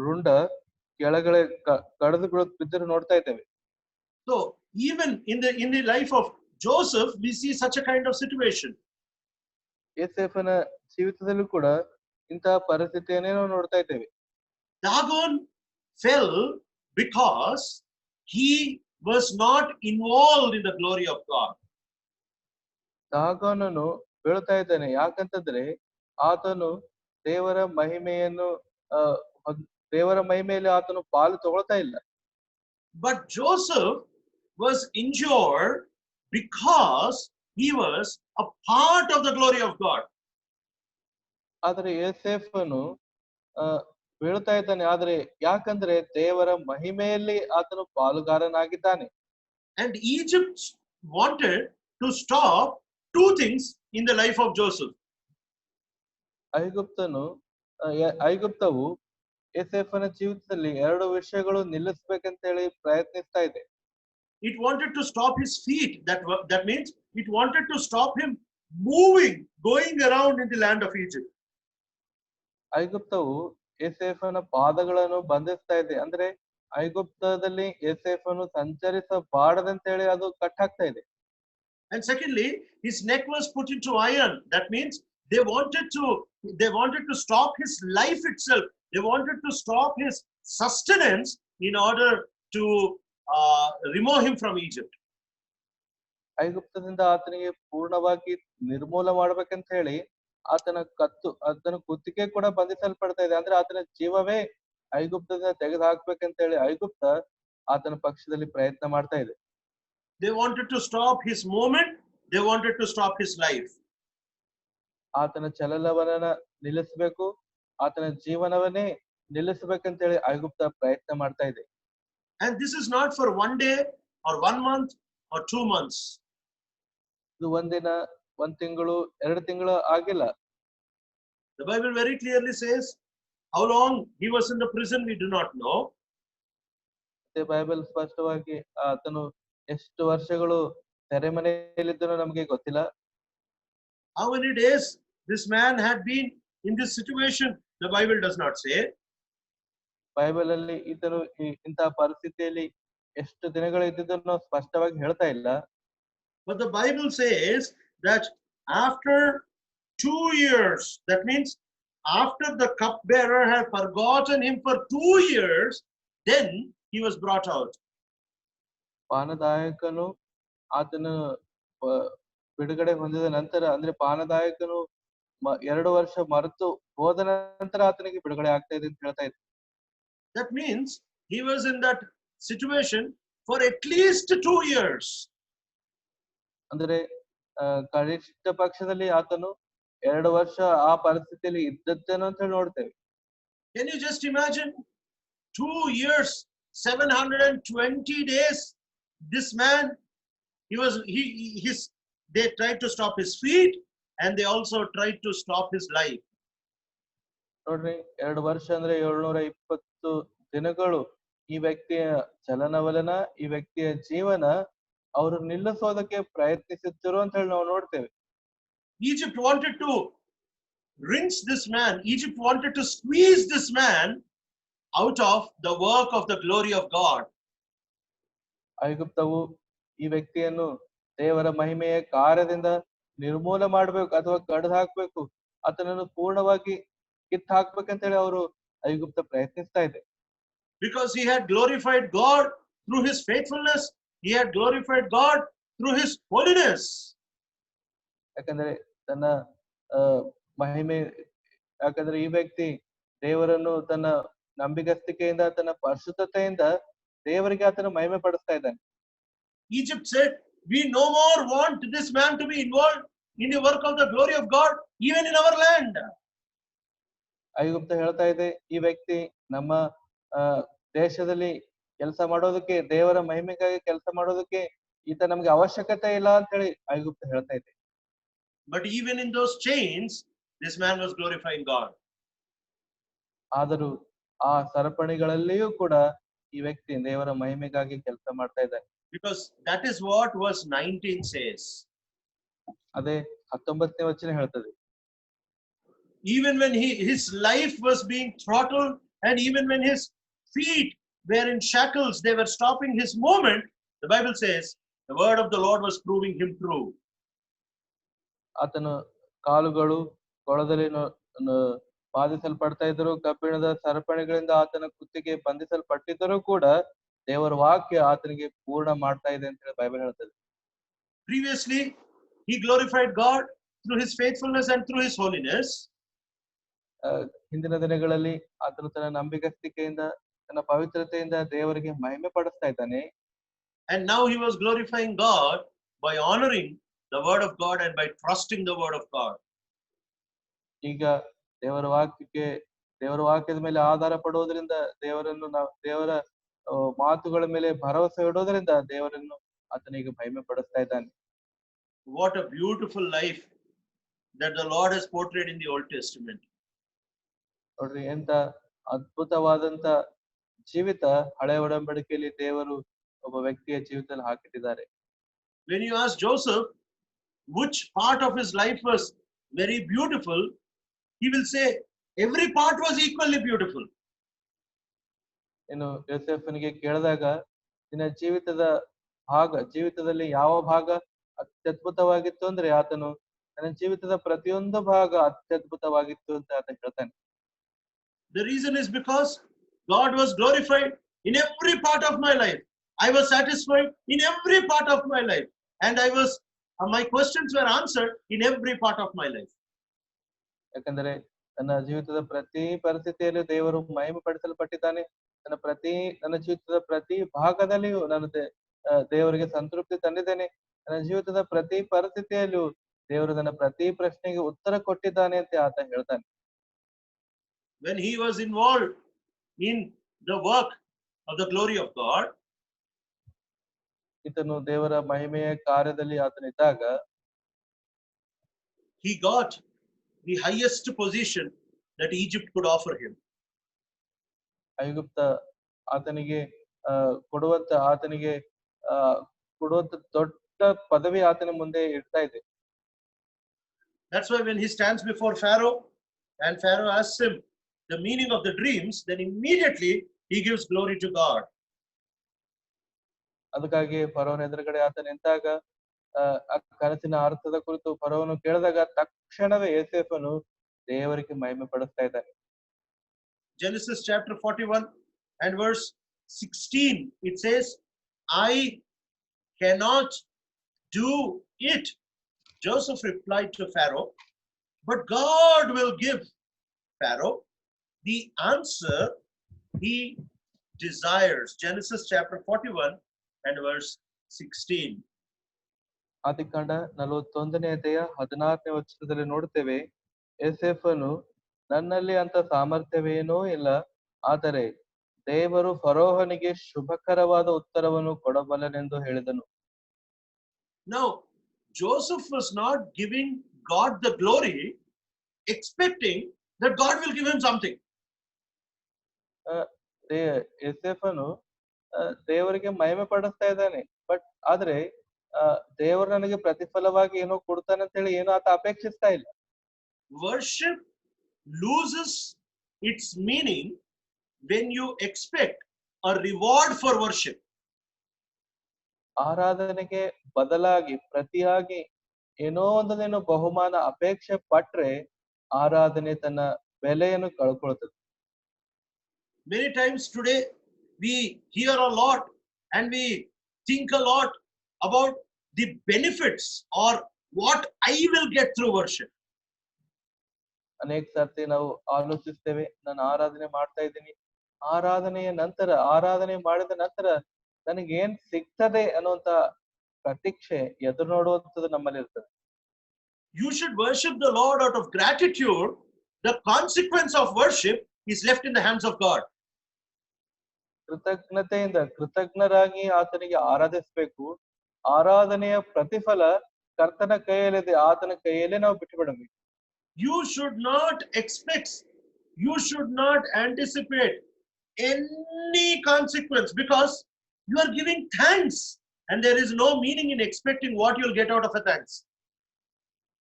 ರುಂಡ ಕೆಳಗಡೆ ಕಡಿದು ಬಿದ್ದರು ನೋಡ್ತಾ ಇದ್ದೇವೆ. So even in the life of Joseph we see such a kind of situation. ಯೋಸೇಫನ ಜೀವಿತದಲ್ಲೂ ಕೂಡ ಇಂತಹ ಪರಿಸ್ಥಿತಿಯನ್ನೇ ನಾವು ನೋಡ್ತಾ ಇದ್ದೇವೆ. Dagon fell because he was not involved in the glory of God. ದಾಗೋನನು ಬೀಳ್ತಾ ಇದ್ದಾನೆ, ಯಾಕಂತಂದ್ರೆ ಆತನು ದೇವರ ಮಹಿಮೆಯಲ್ಲಿ ಆತನು ಪಾಲು ತಗೊಳ್ತಾ ಇಲ್ಲ. But Joseph was injured because he was a part of the glory of God. ಆದ್ರೆ ಯೋಸೇಫನು ಬೀಳ್ತಾ ಇದ್ದಾನೆ, ಆದ್ರೆ ಯಾಕಂದ್ರೆ ದೇವರ ಮಹಿಮೆಯಲ್ಲಿ ಆತನು ಪಾಲುಗಾರನಾಗಿದ್ದಾನೆ. And Egypt wanted to stop two things in the life of Joseph. ಐಗುಪ್ತನು ಐಗುಪ್ತವು ಯೋಸೇಫನ ಜೀವಿತದಲ್ಲಿ ಎರಡು ವಿಷಯಗಳು ನಿಲ್ಲಿಸ್ಬೇಕಂತ ಹೇಳಿ ಪ್ರಯತ್ನಿಸ್ತಾ ಇದೆ. It wanted to stop his feet. That means it wanted to stop him moving, going around in the land of Egypt. ಐಗುಪ್ತವು ಯೋಸೇಫನ ಪಾದಗಳನ್ನು ಬಂಧಿಸ್ತಾ ಇದೆ. ಅಂದ್ರೆ ಐಗುಪ್ತದಲ್ಲಿ ಯೋಸೇಫನು ಸಂಚರಿಸಬಾರದಂತ ಹೇಳಿ ಅದು ಕಟ್ ಹಾಕ್ತಾ ಇದೆ. And secondly, his neck was put into iron. That means they wanted to stop his life itself. They wanted to stop his sustenance in order to remove him from Egypt. ಐಗುಪ್ತದಿಂದ ಆತನಿಗೆ ಪೂರ್ಣವಾಗಿ ನಿರ್ಮೂಲ ಮಾಡ್ಬೇಕಂತ ಹೇಳಿ ಆತನ ಕುತ್ತಿಗೆ ಕೂಡ ಬಂಧಿಸಲ್ಪಡ್ತಾ ಇದೆ. ಅಂದ್ರೆ ಆತನ ಜೀವವೇ ಐಗುಪ್ತದಿಂದ ತೆಗೆದು ಹಾಕ್ಬೇಕಂತ ಹೇಳಿ ಐಗುಪ್ತ ಆತನ ಪಕ್ಷದಲ್ಲಿ ಪ್ರಯತ್ನ ಮಾಡ್ತಾ ಇದೆ. They wanted to stop his movement. They wanted to stop his life. ಆತನ ಚಲನವಲನ ನಿಲ್ಲಿಸಬೇಕು, ಆತನ ಜೀವನವನ್ನೇ ನಿಲ್ಲಿಸಬೇಕಂತ ಹೇಳಿ ಐಗುಪ್ತ ಪ್ರಯತ್ನ ಮಾಡ್ತಾ ಇದೆ. And this is not for 1 day or 1 month or 2 months. ಇದು ಒಂದಿನ, 1 ತಿಂಗಳು, 2 ತಿಂಗಳು ಆಗಿಲ್ಲ. The Bible very clearly says how long he was in the prison we do not know. Bible ಸ್ಪಷ್ಟವಾಗಿ ಆತನು ಎಷ್ಟು ವರ್ಷಗಳು ಸೆರೆಮನೆಯಲ್ಲಿದ್ದನೋ ನಮಗೆ ಗೊತ್ತಿಲ್ಲ. How many days this man had been in this situation, the Bible does not say. Bible ಅಲ್ಲಿ ಈತನು ಇಂತಹ ಪರಿಸ್ಥಿತಿಯಲ್ಲಿ ಎಷ್ಟು ದಿನಗಳು ಇದ್ದಿದ್ದನ್ನು ಸ್ಪಷ್ಟವಾಗಿ ಹೇಳ್ತಾ ಇಲ್ಲ. But the Bible says that after 2 years, that means after the cupbearer had forgotten him for 2 years, then he was brought out. ಪಾನದಾಯಕನು ಆತನು ಬಿಡುಗಡೆ ಹೊಂದಿದ ನಂತರ, ಅಂದ್ರೆ ಪಾನದಾಯಕನು 2 ವರ್ಷ ಮರೆತು ಹೋದ ನಂತರ ಆತನಿಗೆ ಬಿಡುಗಡೆ ಆಗ್ತಾ ಇದೆ ಅಂತ ಹೇಳ್ತಾ ಇದೆ. That means he was in that situation for at least 2 years. ಅಂದ್ರೆ ಕನಿಷ್ಠ ಪಕ್ಷದಲ್ಲಿ ಆತನು 2 ವರ್ಷ ಆ ಪರಿಸ್ಥಿತಿಯಲ್ಲಿ ಇದ್ದದ್ದನ್ನು ಅಂತ ಹೇಳಿ ನೋಡ್ತೇವೆ. Can you just imagine 2 years, 720 days? This man, they tried to stop his feet and they also tried to stop his life. ನೋಡ್ರಿ, 2 ವರ್ಷ ಅಂದ್ರೆ 720 ದಿನಗಳು ಈ ವ್ಯಕ್ತಿಯ ಚಲನವಲನ, ಈ ವ್ಯಕ್ತಿಯ ಜೀವನ ಅವರು ನಿಲ್ಲಿಸೋದಕ್ಕೆ ಪ್ರಯತ್ನಿಸುತ್ತಿರು ಅಂತ ಹೇಳಿ ನಾವು ನೋಡ್ತೇವೆ. Egypt wanted to rinse this man. Egypt wanted to squeeze this man out of the work of the glory of God. ಐಗುಪ್ತವು ಈ ವ್ಯಕ್ತಿಯನ್ನು ದೇವರ ಮಹಿಮೆಯ ಕಾರ್ಯದಿಂದ ನಿರ್ಮೂಲ ಮಾಡಬೇಕು ಅಥವಾ ಕಡಿದು ಹಾಕ್ಬೇಕು, ಆತನನ್ನು ಪೂರ್ಣವಾಗಿ ಕಿತ್ತು ಹಾಕ್ಬೇಕಂತ ಹೇಳಿ ಅವರು ಐಗುಪ್ತ ಪ್ರಯತ್ನಿಸ್ತಾ ಇದೆ. Because he had glorified God through his faithfulness, he had glorified God through his holiness. ಯಾಕಂದ್ರೆ ತನ್ನ ಮಹಿಮೆ, ಯಾಕಂದ್ರೆ ಈ ವ್ಯಕ್ತಿ ದೇವರನ್ನು ತನ್ನ ನಂಬಿಗಸ್ತಿಕೆಯಿಂದ, ತನ್ನ ಪರಿಶುದ್ಧತೆಯಿಂದ ದೇವರಿಗೆ ಆತನ ಮಹಿಮೆ ಪಡಿಸ್ತಾ ಇದ್ದಾನೆ. Egypt said, we no more want this man to be involved in the work of the glory of God, even in our land. ಐಗುಪ್ತ ಹೇಳ್ತಾ ಇದೆ, ಈ ವ್ಯಕ್ತಿ ನಮ್ಮ ದೇಶದಲ್ಲಿ ಕೆಲಸ ಮಾಡೋದಕ್ಕೆ, ದೇವರ ಮಹಿಮೆಗಾಗಿ ಕೆಲಸ ಮಾಡೋದಕ್ಕೆ ಈತ ನಮ್ಗೆ ಅವಶ್ಯಕತೆ ಇಲ್ಲ ಅಂತ ಹೇಳಿ ಐಗುಪ್ತ ಹೇಳ್ತಾ ಇದೆ. But even in those chains, this man was glorifying God. ಆದರೂ ಆ ಸರಪಣಿಗಳಲ್ಲಿಯೂ ಕೂಡ ಈ ವ್ಯಕ್ತಿ ದೇವರ ಮಹಿಮೆಗಾಗಿ ಕೆಲಸ ಮಾಡ್ತಾ ಇದ್ದಾನೆ. Because that is what verse 19 says. ಅದೇ 19ನೇ ವಚನ ಹೇಳ್ತದೆ. Even when his life was being throttled, and even when his feet were in shackles, they were stopping his movement, the Bible says the word of the Lord was proving him true. ಆತನ ಕಾಲುಗಳು ಕೊಳದಲ್ಲಿ ಬಾಧಿಸಲ್ಪಡ್ತಾ ಇದ್ದರು, ಕಬ್ಬಿಣದ ಸರಪಣಿಗಳಿಂದ ಆತನ ಕುತ್ತಿಗೆ ಬಂಧಿಸಲ್ಪಟ್ಟಿದ್ದರೂ ಕೂಡ ದೇವರ ವಾಕ್ಯ ಆತನಿಗೆ ಪೂರ್ಣ ಮಾಡ್ತಾ ಇದೆ ಅಂತ ಹೇಳಿ ಬೈಬಲ್ ಹೇಳ್ತದೆ. Previously he glorified God through his faithfulness and through his holiness. ಹಿಂದಿನ ದಿನಗಳಲ್ಲಿ ಆತನು ತನ್ನ ನಂಬಿಗಸ್ತಿಕೆಯಿಂದ, ತನ್ನ ಪವಿತ್ರತೆಯಿಂದ ದೇವರಿಗೆ ಮಹಿಮೆ ಪಡಿಸ್ತಾ ಇದ್ದಾನೆ. And now he was glorifying God by honoring the word of God and by trusting the word of God. ಈಗ ದೇವರ ವಾಕ್ಯದ ಮೇಲೆ ಆಧಾರ ಪಡುವುದರಿಂದ, ದೇವರ ಮಾತುಗಳ ಮೇಲೆ ಭರವಸೆ ಇಡೋದ್ರಿಂದ ದೇವರನ್ನು ಆತನಿಗೆ ಮಹಿಮೆ ಪಡಿಸ್ತಾ ಇದ್ದಾನೆ. What a beautiful life that the Lord has portrayed in the Old Testament. ನೋಡ್ರಿ ಎಂತ ಅದ್ಭುತವಾದಂತ ಜೀವಿತ ಹಳೆ ಒಡಂಬಡಿಕೆಯಲ್ಲಿ ದೇವರು ಒಬ್ಬ ವ್ಯಕ್ತಿಯ ಜೀವಿತದಲ್ಲಿ ಹಾಕಿಟ್ಟಿದ್ದಾರೆ. When you ask Joseph which part of his life was very beautiful, he will say every part was equally beautiful. ಇನ್ನು ಯೋಸೇಫನಿಗೆ ಕೇಳಿದಾಗ ನಿನ್ನ ಜೀವಿತದಲ್ಲಿ ಯಾವ ಭಾಗ ಅತ್ಯದ್ಭುತವಾಗಿತ್ತು ಅಂದ್ರೆ ಆತನು ನನ್ನ ಜೀವಿತದ ಪ್ರತಿಯೊಂದು ಭಾಗ ಅತ್ಯದ್ಭುತವಾಗಿತ್ತು ಅಂತ ಆತ ಹೇಳ್ತಾನೆ. The reason is because God was glorified in every part of my life. I was satisfied in every part of my life, and my questions were answered in every part of my life. ಯಾಕಂದ್ರೆ ನನ್ನ ಜೀವಿತದ ಪ್ರತಿ ಪರಿಸ್ಥಿತಿಯಲ್ಲಿ ದೇವರು ಮಹಿಮೆ ಪಡಿಸಲ್ಪಟ್ಟಿದ್ದಾನೆ. ನನ್ನ ಜೀವಿತದ ಪ್ರತಿ ಭಾಗದಲ್ಲಿಯೂ ನಾನು ದೇವರಿಗೆ ಸಂತೃಪ್ತಿ ತಂದಿದ್ದೇನೆ. ನನ್ನ ಜೀವಿತದ ಪ್ರತಿ ಪರಿಸ್ಥಿತಿಯಲ್ಲೂ ದೇವರು ನನ್ನ ಪ್ರತಿ ಪ್ರಶ್ನೆಗೆ ಉತ್ತರ ಕೊಟ್ಟಿದ್ದಾನೆ ಅಂತ ಆತ ಹೇಳ್ತಾನೆ. When he was involved in the work of the glory of God, ಈತನು ದೇವರ ಮಹಿಮೆಯ ಕಾರ್ಯದಲ್ಲಿ ಆತನಿದ್ದಾಗ he got the highest position that Egypt could offer him. ಐಗುಪ್ತ ಆತನಿಗೆ ಕೊಡುವಂತ ದೊಡ್ಡ ಪದವಿ ಆತನ ಮುಂದೆ ಇಡ್ತಾ ಇದೆ. That's why when he stands before Pharaoh and Pharaoh asks him the meaning of the dreams, then immediately he gives glory to God. ಅದಕ್ಕಾಗಿ ಫರೋವನ ಎದುರುಗಡೆ ಆತ ನಿಂತಾಗ ಆ ಕನಸಿನ ಅರ್ಥದ ಕುರಿತು ಫರೋವನು ಕೇಳಿದಾಗ ತಕ್ಷಣವೇ ಯೋಸೇಫನು ದೇವರಿಗೆ ಮಹಿಮೆ ಪಡಿಸ್ತಾ ಇದ್ದಾನೆ. Genesis chapter 41 and verse 16, it says, I cannot do it. Joseph replied to Pharaoh, but God will give Pharaoh the answer he desires. Genesis chapter 41 and verse 16. ಆದಿಕಾಂಡ 41ನೇ ಅಧ್ಯಾಯ 16ನೇ ವಚನದಲ್ಲಿ ನೋಡುತ್ತೇವೆ, ಯೋಸೇಫನು ನನ್ನಲ್ಲಿ ಅಂತ ಸಾಮರ್ಥ್ಯವೇನೂ ಇಲ್ಲ, ಆದರೆ ದೇವರು ಫರೋಹನಿಗೆ ಶುಭಕರವಾದ ಉತ್ತರವನ್ನು ಕೊಡಬಲ್ಲನೆಂದು ಹೇಳಿದನು. Now Joseph was not giving God the glory expecting that God will give him something. ಯೋಸೇಫನು ದೇವರಿಗೆ ಮಹಿಮೆ ಪಡಿಸ್ತಾ ಇದ್ದಾನೆ, ಆದ್ರೆ ದೇವರು ನನಗೆ ಪ್ರತಿಫಲವಾಗಿ ಏನೋ ಕೊಡ್ತಾನೆ ಅಂತ ಹೇಳಿ ಏನೋ ಆತ ಅಪೇಕ್ಷಿಸ್ತಾ ಇಲ್ಲ. Worship loses its meaning when you expect a reward for worship. ಆರಾಧನೆಗೆ ಬದಲಾಗಿ ಪ್ರತಿಯಾಗಿ ಏನೋ ಒಂದನೇನೋ ಬಹುಮಾನ ಅಪೇಕ್ಷೆ ಪಟ್ರೆ ಆರಾಧನೆ ತನ್ನ ಬೆಲೆಯನ್ನು ಕಳ್ಕೊಳ್ತದೆ. Many times today we hear a lot and we think a lot about the benefits or what I will get through worship. ಅನೇಕ ಸರ್ತಿ ನಾವು ಆಲೋಚಿಸ್ತೇವೆ, ನಾನು ಆರಾಧನೆ ಮಾಡ್ತಾ ಇದ್ದೀನಿ, ಆರಾಧನೆ ಮಾಡಿದ ನಂತರ ನನಗೆ ಏನ್ ಸಿಗ್ತದೆ ಅನ್ನುವಂತ ಪ್ರತೀಕ್ಷೆ ಎದುರು ನೋಡುವಂಥದ್ದು ನಮ್ಮಲ್ಲಿ ಇರ್ತದೆ. You should worship the Lord out of gratitude. The consequence of worship is left in the hands of God. ಕೃತಜ್ಞರಾಗಿ ಆತನಿಗೆ ಆರಾಧಿಸಬೇಕು. ಆರಾಧನೆಯ ಪ್ರತಿಫಲ ಕರ್ತನ ಕೈಯಲ್ಲಿದೆ, ಆತನ ಕೈಯಲ್ಲೇ ನಾವು ಬಿಟ್ಟು ಬಿಡಬೇಕು. You should not expect, you should not anticipate any consequence because you are giving thanks and there is no meaning in expecting what you'll get out of a thanks.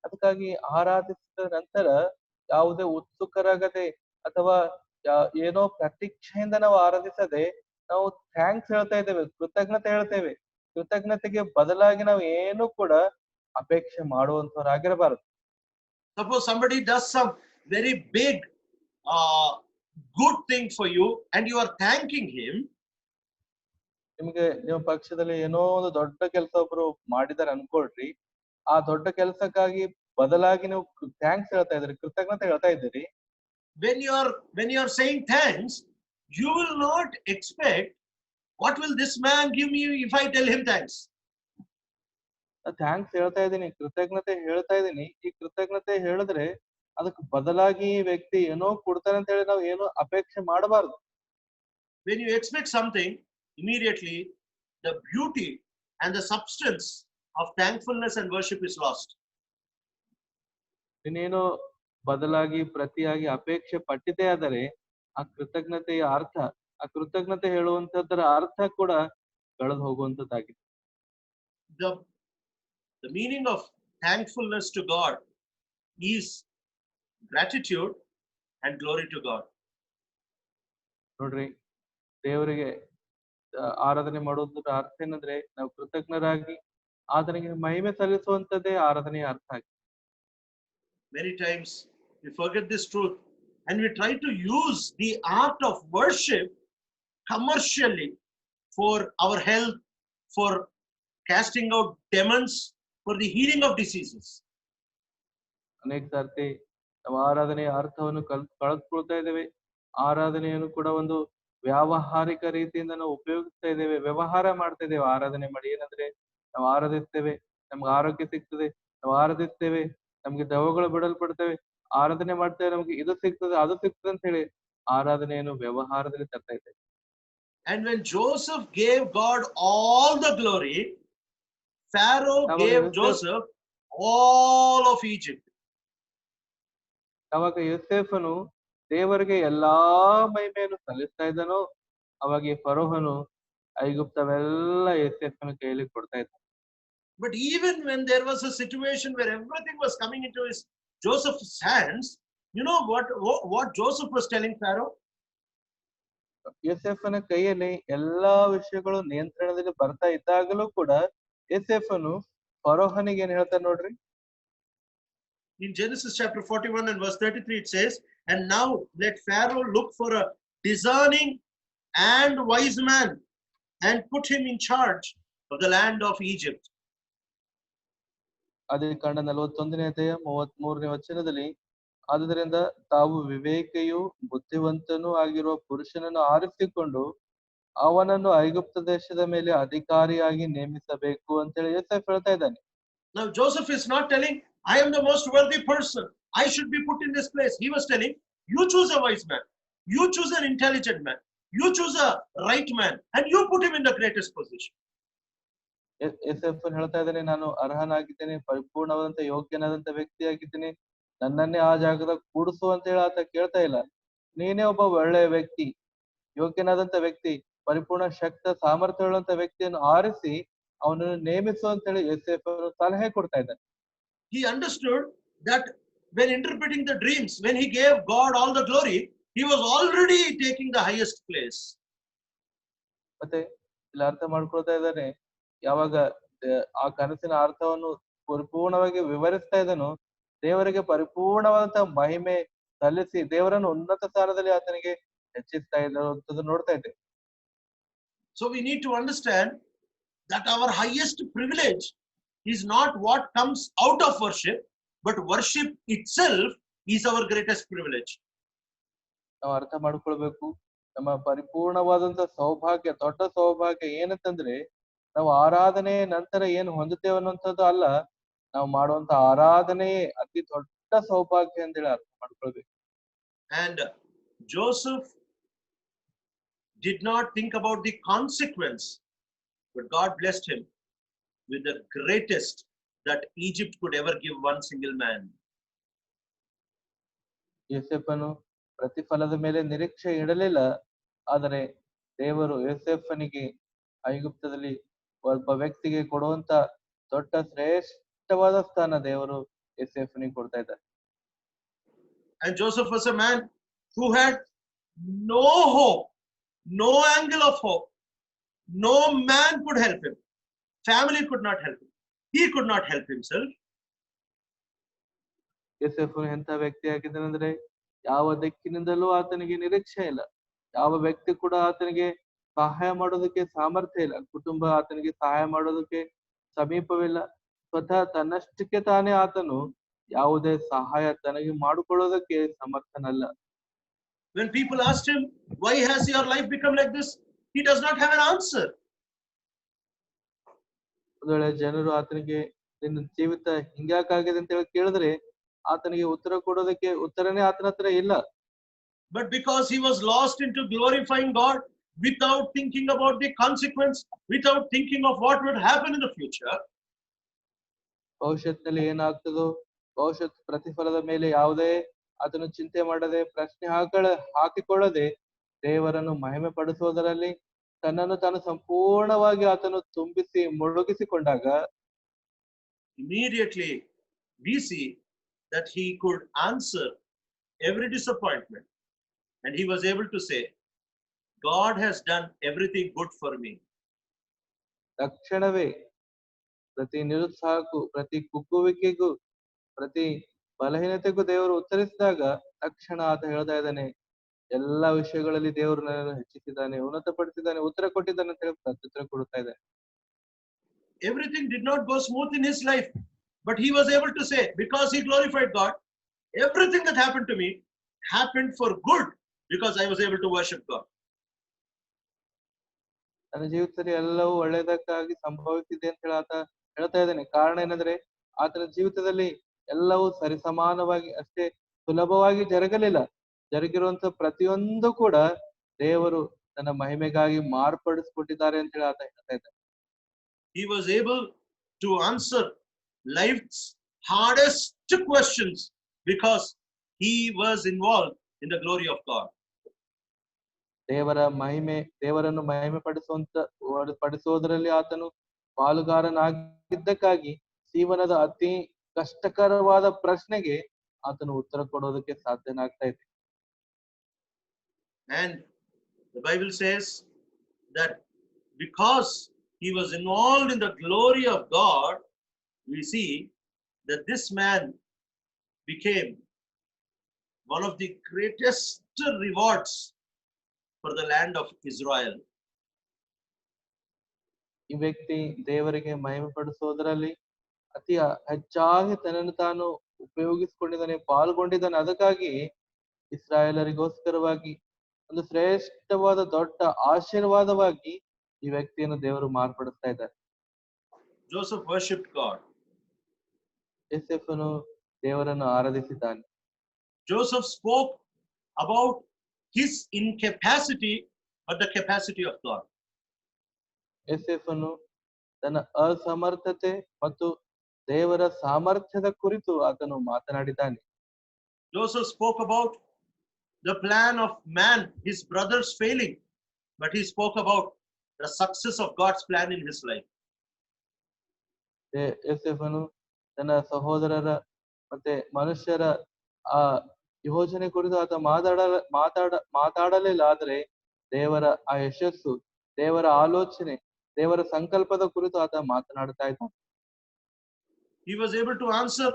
ಅದಕ್ಕಾಗಿ ಆರಾಧಿಸಿದ ನಂತರ ಯಾವುದೇ ಉತ್ಸುಕರಾಗದೆ ಅಥವಾ ಏನೋ ಪ್ರತೀಕ್ಷೆಯಿಂದ ನಾವು ಆರಾಧಿಸದೆ ನಾವು ಥ್ಯಾಂಕ್ಸ್ ಹೇಳ್ತಾ ಇದ್ದೇವೆ, ಕೃತಜ್ಞತೆ ಹೇಳ್ತೇವೆ. ಕೃತಜ್ಞತೆಗೆ ಬದಲಾಗಿ ನಾವು ಏನು ಕೂಡ ಅಪೇಕ್ಷೆ ಮಾಡುವಂತವರಾಗಿರಬಾರದು. Suppose somebody does some very big good thing for you and you are thanking him. ನಿಮಗೆ ನಿಮ್ಮ ಪಕ್ಷದಲ್ಲಿ ಏನೋ ಒಂದು ದೊಡ್ಡ ಕೆಲಸ ಒಬ್ರು ಮಾಡಿದಾರೆ ಅನ್ಕೊಳ್ರಿ, ಆ ದೊಡ್ಡ ಕೆಲಸಕ್ಕಾಗಿ ಬದಲಾಗಿ ನೀವು ಥ್ಯಾಂಕ್ಸ್ ಹೇಳ್ತಾ ಇದ್ದೀರಿ, ಕೃತಜ್ಞತೆ ಹೇಳ್ತಾ ಇದ್ದೀರಿ. When you are saying thanks, you will not expect what will this man give me if I tell him thanks. Thanks ಹೇಳ್ತಾ ಇದ್ದೀನಿ, ಕೃತಜ್ಞತೆ ಹೇಳ್ತಾ ಇದ್ದೀನಿ, ಈ ಕೃತಜ್ಞತೆ ಹೇಳಿದ್ರೆ ಅದಕ್ಕೆ ಬದಲಾಗಿ ಈ ವ್ಯಕ್ತಿ ಏನೋ ಕೊಡ್ತಾನೆ ಅಂತ ಹೇಳಿ ನಾವು ಏನೋ ಅಪೇಕ್ಷೆ ಮಾಡಬಾರದು. When you expect something, immediately the beauty and the substance of thankfulness and worship is lost. ಇನ್ನೇನೋ ಬದಲಾಗಿ ಪ್ರತಿಯಾಗಿ ಅಪೇಕ್ಷೆ ಪಟ್ಟಿದ್ದೇ ಆದರೆ ಆ ಕೃತಜ್ಞತೆಯ ಅರ್ಥ, ಆ ಕೃತಜ್ಞತೆ ಹೇಳುವಂತದ್ದರ ಅರ್ಥ ಕೂಡ ಕಳೆದು ಹೋಗುವಂತದ್ದಾಗಿದೆ. The meaning of thankfulness to God is gratitude and glory to God. ನೋಡ್ರಿ, ದೇವರಿಗೆ ಆರಾಧನೆ ಮಾಡುವುದರ ಅರ್ಥ ಏನಂದ್ರೆ ನಾವು ಕೃತಜ್ಞರಾಗಿ ಆತನಿಗೆ ಮಹಿಮೆ ಸಲ್ಲಿಸುವಂತದ್ದೇ ಆರಾಧನೆಯ ಅರ್ಥ ಆಗಿದೆ. Many times we forget this truth and we try to use the art of worship commercially for our health, for casting out demons, for the healing of diseases. ಅನೇಕ ಸರ್ತಿ ನಾವು ಆರಾಧನೆಯ ಅರ್ಥವನ್ನು ಕಳೆದುಕೊಳ್ತಾ ಇದ್ದೇವೆ. ಆರಾಧನೆಯನ್ನು ಕೂಡ ಒಂದು ವ್ಯಾವಹಾರಿಕ ರೀತಿಯಿಂದ ನಾವು ಉಪಯೋಗಿಸ್ತಾ ಇದ್ದೇವೆ, ವ್ಯವಹಾರ ಮಾಡ್ತಾ ಇದ್ದೇವೆ ಆರಾಧನೆ ಮಾಡಿ. ಏನಂದ್ರೆ ನಾವು ಆರಾಧಿಸ್ತೇವೆ, ನಮ್ಗೆ ಆರೋಗ್ಯ ಸಿಗ್ತದೆ, ನಾವು ಆರಾಧಿಸ್ತೇವೆ, ನಮ್ಗೆ ದೆವ್ವಗಳು ಬಿಡಲ್ಪಡ್ತೇವೆ, ಆರಾಧನೆ ಮಾಡ್ತೇವೆ, ನಮ್ಗೆ ಇದು ಸಿಗ್ತದೆ ಅದು ಸಿಗ್ತದೆ ಅಂತ ಹೇಳಿ ಆರಾಧನೆಯನ್ನು ವ್ಯವಹಾರದಲ್ಲಿ ತರ್ತಾ ಇದ್ದೇವೆ. And when Joseph gave God all the glory, Pharaoh gave Joseph all of Egypt. ಅವಾಗ ಯೋಸೇಫನು ದೇವರಿಗೆ ಎಲ್ಲಾ ಮಹಿಮೆಯನ್ನು ಸಲ್ಲಿಸ್ತಾ ಇದ್ದನೋ, ಅವಾಗ ಈ ಫರೋಹನು ಐಗುಪ್ತವೆಲ್ಲ ಯೋಸೇಫನ ಕೈಯಲ್ಲಿ ಕೊಡ್ತಾ ಇದ್ದ. But even when there was a situation where everything was coming into Joseph's hands, you know what Joseph was telling Pharaoh? ಯೋಸೇಫನ ಕೈಯಲ್ಲಿ ಎಲ್ಲಾ ವಿಷಯಗಳು ನಿಯಂತ್ರಣದಲ್ಲಿ ಬರ್ತಾ ಇದ್ದಾಗಲೂ ಕೂಡ ಯೋಸೇಫನು ಫರೋಹನಿಗೆ ಏನ್ ಹೇಳ್ತಾನೆ ನೋಡ್ರಿ. In Genesis chapter 41 and verse 33 it says, and now let Pharaoh look for a discerning and wise man and put him in charge of the land of Egypt. ಆದಿಕಾಂಡ 41ನೇ ಅಧ್ಯಾಯ 33ನೇ ವಚನದಲ್ಲಿ, ಆದುದರಿಂದ ತಾವು ವಿವೇಕಿಯೂ ಬುದ್ಧಿವಂತನೂ ಆಗಿರುವ ಪುರುಷನನ್ನು ಆರಿಸಿಕೊಂಡು ಅವನನ್ನು ಐಗುಪ್ತ ದೇಶದ ಮೇಲೆ ಅಧಿಕಾರಿಯಾಗಿ ನೇಮಿಸಬೇಕು ಅಂತೇಳಿ ಯೋಸೇಫ್ ಹೇಳ್ತಾ ಇದ್ದಾನೆ. Now Joseph is not telling, I am the most worthy person, I should be put in this place. He was telling, you choose a wise man, you choose an intelligent man, you choose a right man, and you put him in the greatest position. ಯೋಸೇಫ್ ಹೇಳ್ತಾ ಇದ್ದಾನೆ, ನಾನು ಅರ್ಹನಾಗಿದ್ದೇನೆ, ಪರಿಪೂರ್ಣವಾದಂತ ಯೋಗ್ಯನಾದಂತ ವ್ಯಕ್ತಿಯಾಗಿದ್ದೇನೆ, ನನ್ನನ್ನೇ ಆ ಜಾಗದಾಗ ಕೂಡಿಸು ಅಂತ ಹೇಳಿ ಆತ ಕೇಳ್ತಾ ಇಲ್ಲ. ನೀನೇ ಒಬ್ಬ ಒಳ್ಳೆಯ ವ್ಯಕ್ತಿ, ಯೋಗ್ಯನಾದಂತ ವ್ಯಕ್ತಿ, ಪರಿಪೂರ್ಣ ಶಕ್ತ ಸಾಮರ್ಥ್ಯ ಉಳ್ಳಂತ ವ್ಯಕ್ತಿಯನ್ನು ಆರಿಸಿ ಅವನನ್ನು ನೇಮಿಸು ಅಂತ ಹೇಳಿ ಯೋಸೇಫ್ ಸಲಹೆ ಕೊಡ್ತಾ ಇದ್ದಾನೆ. He understood that when interpreting the dreams, when he gave God all the glory, he was already taking the highest place. ಮತ್ತೆ ಇಲ್ಲಿ ಅರ್ಥ ಮಾಡ್ಕೊಳ್ತಾ ಇದ್ದಾನೆ, ಯಾವಾಗ ಆ ಕನಸಿನ ಅರ್ಥವನ್ನು ಪರಿಪೂರ್ಣವಾಗಿ ವಿವರಿಸ್ತಾ ಇದ್ದನು, ದೇವರಿಗೆ ಪರಿಪೂರ್ಣವಾದಂತ ಮಹಿಮೆ ಸಲ್ಲಿಸಿ ದೇವರನ್ನು ಉನ್ನತ ಸ್ಥಾನದಲ್ಲಿ ಆತನಿಗೆ ಹೆಚ್ಚಿಸ್ತಾ ಇದ್ದ ನೋಡ್ತಾ ಇದ್ದೆ. So we need to understand that our highest privilege is not what comes out of worship, but worship itself is our greatest privilege. ನಾವು ಅರ್ಥ ಮಾಡ್ಕೊಳ್ಬೇಕು, ನಮ್ಮ ಪರಿಪೂರ್ಣವಾದಂತ ಸೌಭಾಗ್ಯ, ದೊಡ್ಡ ಸೌಭಾಗ್ಯ ಏನಂತಂದ್ರೆ ನಾವು ಆರಾಧನೆ ನಂತರ ಏನು ಹೊಂದುತ್ತೇವೆ ಅನ್ನುವಂಥದ್ದು ಅಲ್ಲ, ನಾವು ಮಾಡುವಂತ ಆರಾಧನೆಯೇ ಅತಿ ದೊಡ್ಡ ಸೌಭಾಗ್ಯ ಅಂತೇಳಿ ಅರ್ಥ ಮಾಡ್ಕೊಳ್ಬೇಕು. And Joseph did not think about the consequence, but God blessed him with the greatest that Egypt could ever give one single man. ಯೋಸೇಫನು ಪ್ರತಿಫಲದ ಮೇಲೆ ನಿರೀಕ್ಷೆ ಇಡಲಿಲ್ಲ, ಆದರೆ ದೇವರು ಯೋಸೇಫನಿಗೆ ಐಗುಪ್ತದಲ್ಲಿ ಒಬ್ಬ ವ್ಯಕ್ತಿಗೆ ಕೊಡುವಂತ ದೊಡ್ಡ ಶ್ರೇಷ್ಠವಾದ ಸ್ಥಾನ ದೇವರು ಯೋಸೇಫನಿಗೆ ಕೊಡ್ತಾ ಇದ್ದಾರೆ. And Joseph was a man who had no hope, no angle of hope. No man could help him. Family could not help him. He could not help himself. ಯೋಸೇಫನು ಎಂತ ವ್ಯಕ್ತಿ ಆಗಿದ್ದಾನಂದ್ರೆ ಯಾವ ದಿಕ್ಕಿನಿಂದಲೂ ಆತನಿಗೆ ನಿರೀಕ್ಷೆ ಇಲ್ಲ, ಯಾವ ವ್ಯಕ್ತಿ ಕೂಡ ಆತನಿಗೆ ಸಹಾಯ ಮಾಡೋದಕ್ಕೆ ಸಾಮರ್ಥ್ಯ ಇಲ್ಲ, ಕುಟುಂಬ ಆತನಿಗೆ ಸಹಾಯ ಮಾಡೋದಕ್ಕೆ ಸಮೀಪವಿಲ್ಲ, ಸ್ವತಃ ತನ್ನಷ್ಟಕ್ಕೆ ತಾನೇ ಆತನು ಯಾವುದೇ ಸಹಾಯ ತನಗೆ ಮಾಡಿಕೊಳ್ಳೋದಕ್ಕೆ ಸಮರ್ಥನಲ್ಲ. When people asked him, why has your life become like this? He does not have an answer. ಒಂದು ವೇಳೆ ಜನರು ಆತನಿಗೆ ನಿನ್ನ ಜೀವಿತ ಹಿಂಗ್ಯಾಕಾಗಿದೆ ಅಂತ ಹೇಳಿ ಕೇಳಿದ್ರೆ ಆತನಿಗೆ ಉತ್ತರ ಕೊಡೋದಕ್ಕೆ ಉತ್ತರನೇ ಆತನ ಹತ್ರ ಇಲ್ಲ. But because he was lost into glorifying God, without thinking about the consequence, without thinking of what would happen in the future. ಭವಿಷ್ಯತ್ನಲ್ಲಿ ಏನಾಗ್ತದೋ, ಭವಿಷ್ಯತ್ ಪ್ರತಿಫಲದ ಮೇಲೆ ಯಾವುದೇ ಅದನ್ನು ಚಿಂತೆ ಮಾಡದೆ, ಪ್ರಶ್ನೆ ಹಾಕಿಕೊಳ್ಳದೆ, ದೇವರನ್ನು ಮಹಿಮೆ ಪಡಿಸುವುದರಲ್ಲಿ ತನ್ನನ್ನು ತಾನು ಸಂಪೂರ್ಣವಾಗಿ ಆತನು ತುಂಬಿಸಿ ಮುಳುಗಿಸಿಕೊಂಡಾಗ Immediately we see that he could answer every disappointment, and he was able to say, God has done everything good for me. ತಕ್ಷಣವೇ ಪ್ರತಿ ನಿರುತ್ಸಾಹಕ್ಕೂ, ಪ್ರತಿ ಕುಗ್ಗುವಿಕೆಗೂ, ಪ್ರತಿ ಬಲಹೀನತೆಗೂ ದೇವರು ಉತ್ತರಿಸಿದಾಗ ತಕ್ಷಣ ಆತ ಹೇಳ್ತಾ ಇದ್ದಾನೆ, ಎಲ್ಲಾ ವಿಷಯಗಳಲ್ಲಿ ದೇವರು ನನ್ನನ್ನು ಹೆಚ್ಚಿಸಿದ್ದಾನೆ, ಉನ್ನತಪಡಿಸಿದ್ದಾನೆ, ಉತ್ತರ ಕೊಟ್ಟಿದ್ದಾನೆ ಅಂತ ಹೇಳಿ ಪ್ರತ್ಯುತ್ತರ ಕೊಡ್ತಾ ಇದ್ದಾನೆ. Everything did not go smooth in his life, but he was able to say, because he glorified God, everything that happened to me happened for good because I was able to worship God. ನನ್ನ ಜೀವಿತದಲ್ಲಿ ಎಲ್ಲವೂ ಒಳ್ಳೆಯದಕ್ಕಾಗಿ ಸಂಭವಿಸಿದೆ ಅಂತ ಹೇಳಿ ಆತ ಹೇಳ್ತಾ ಇದ್ದಾನೆ. ಕಾರಣ ಏನಂದ್ರೆ ಆತನ ಜೀವಿತದಲ್ಲಿ ಎಲ್ಲವೂ ಸರಿಸಮಾನವಾಗಿ, ಅಷ್ಟೇ ಸುಲಭವಾಗಿ ಜರುಗಲಿಲ್ಲ. ಜರುಗಿರುವಂತ ಪ್ರತಿಯೊಂದು ಕೂಡ ದೇವರು ತನ್ನ ಮಹಿಮೆಗಾಗಿ ಮಾರ್ಪಡಿಸ್ಕೊಟ್ಟಿದ್ದಾರೆ ಅಂತ ಹೇಳಿ ಆತ ಹೇಳ್ತಾ ಇದ್ದಾನೆ. He was able to answer life's hardest questions because he was involved in the glory of God. ದೇವರನ್ನು ಮಹಿಮೆ ಪಡಿಸುವುದರಲ್ಲಿ ಆತನು ಪಾಲುಗಾರನಾಗಿದ್ದಕ್ಕಾಗಿ ಜೀವನದ ಅತಿ ಕಷ್ಟಕರವಾದ ಪ್ರಶ್ನೆಗೆ ಆತನು ಉತ್ತರ ಕೊಡೋದಕ್ಕೆ ಸಾಧ್ಯನಾಗ್ತಾ ಇದೆ. And the Bible says that because he was involved in the glory of God, we see that this man became one of the greatest rewards for the land of Israel. ಈ ವ್ಯಕ್ತಿ ದೇವರಿಗೆ ಮಹಿಮೆ ಪಡಿಸೋದರಲ್ಲಿ ಅತಿ ಹೆಚ್ಚಾಗಿ ತನ್ನನ್ನು ತಾನು ಉಪಯೋಗಿಸಿಕೊಂಡಿದ್ದಾನೆ, ಪಾಲ್ಗೊಂಡಿದ್ದಾನೆ. ಅದಕ್ಕಾಗಿ ಇಸ್ರಾಯೇಲರಿಗೋಸ್ಕರವಾಗಿ ಒಂದು ಶ್ರೇಷ್ಠವಾದ ದೊಡ್ಡ ಆಶೀರ್ವಾದವಾಗಿ ಈ ವ್ಯಕ್ತಿಯನ್ನು ದೇವರು ಮಾರ್ಪಡಿಸ್ತಾ ಇದ್ದಾರೆ. Joseph worshipped God. ಯೋಸೇಫನು ದೇವರನ್ನು ಆರಾಧಿಸಿದ್ದಾನೆ. Joseph spoke about his incapacity, but the capacity of God. ಯೋಸೇಫನು ತನ್ನ ಅಸಮರ್ಥತೆ ಮತ್ತು ದೇವರ ಸಾಮರ್ಥ್ಯದ ಕುರಿತು ಆತನು ಮಾತನಾಡಿದ್ದಾನೆ. Joseph spoke about the plan of man, his brothers failing, but he spoke about the success of God's plan in his life. ಯೋಸೇಫನು ತನ್ನ ಸಹೋದರರ ಮತ್ತೆ ಮನುಷ್ಯರ ಆ ಯೋಜನೆ ಕುರಿತು ಆತ ಮಾತಾಡಲಿಲ್ಲ, ಆದರೆ ದೇವರ ಆ ಯಶಸ್ಸು, ದೇವರ ಆಲೋಚನೆ, ದೇವರ ಸಂಕಲ್ಪದ ಕುರಿತು ಆತ ಮಾತನಾಡ್ತಾ ಇದ್ದಾನೆ. He was able to answer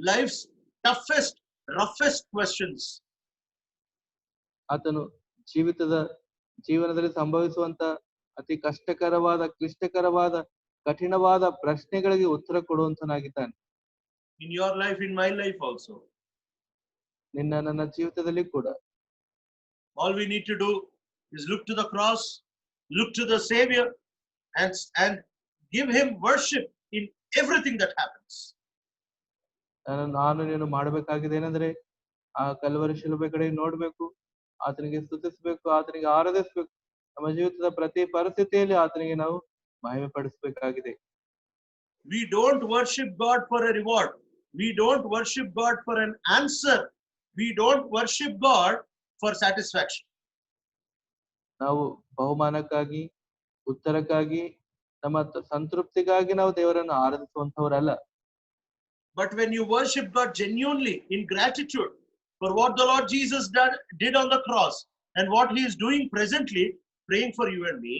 life's toughest, roughest questions. ಆತನು ಜೀವನದಲ್ಲಿ ಸಂಭವಿಸುವಂತ ಅತಿ ಕಷ್ಟಕರವಾದ, ಕ್ಲಿಷ್ಟಕರವಾದ, ಕಠಿಣವಾದ ಪ್ರಶ್ನೆಗಳಿಗೆ ಉತ್ತರ ಕೊಡುವಂತನಾಗಿದ್ದಾನೆ. In your life, in my life also. ನನ್ನ ಜೀವಿತದಲ್ಲಿ ಕೂಡ. All we need to do is look to the cross, look to the Savior, and give him worship in everything that happens. ನಾನು ನೀನು ಮಾಡಬೇಕಾಗಿದೆ ಏನಂದ್ರೆ ಆ ಕಲ್ವರಿ ಶಿಲುಬೆ ಕಡೆ ನೋಡ್ಬೇಕು, ಆತನಿಗೆ ಸ್ತುತಿಸ್ಬೇಕು, ಆತನಿಗೆ ಆರಾಧಿಸ್ಬೇಕು. ನಮ್ಮ ಜೀವಿತದ ಪ್ರತಿ ಪರಿಸ್ಥಿತಿಯಲ್ಲಿ ಆತನಿಗೆ ನಾವು ಮಹಿಮೆ ಪಡಿಸಬೇಕಾಗಿದೆ. We don't worship God for a reward. We don't worship God for an answer. We don't worship God for satisfaction. ನಾವು ಬಹುಮಾನಕ್ಕಾಗಿ, ಉತ್ತರಕ್ಕಾಗಿ, ನಮ್ಮ ಸಂತೃಪ್ತಿಗಾಗಿ ನಾವು ದೇವರನ್ನು ಆರಾಧಿಸುವಂತವರಲ್ಲ. But when you worship God genuinely in gratitude for what the Lord Jesus did on the cross and what he is doing presently, praying for you and me.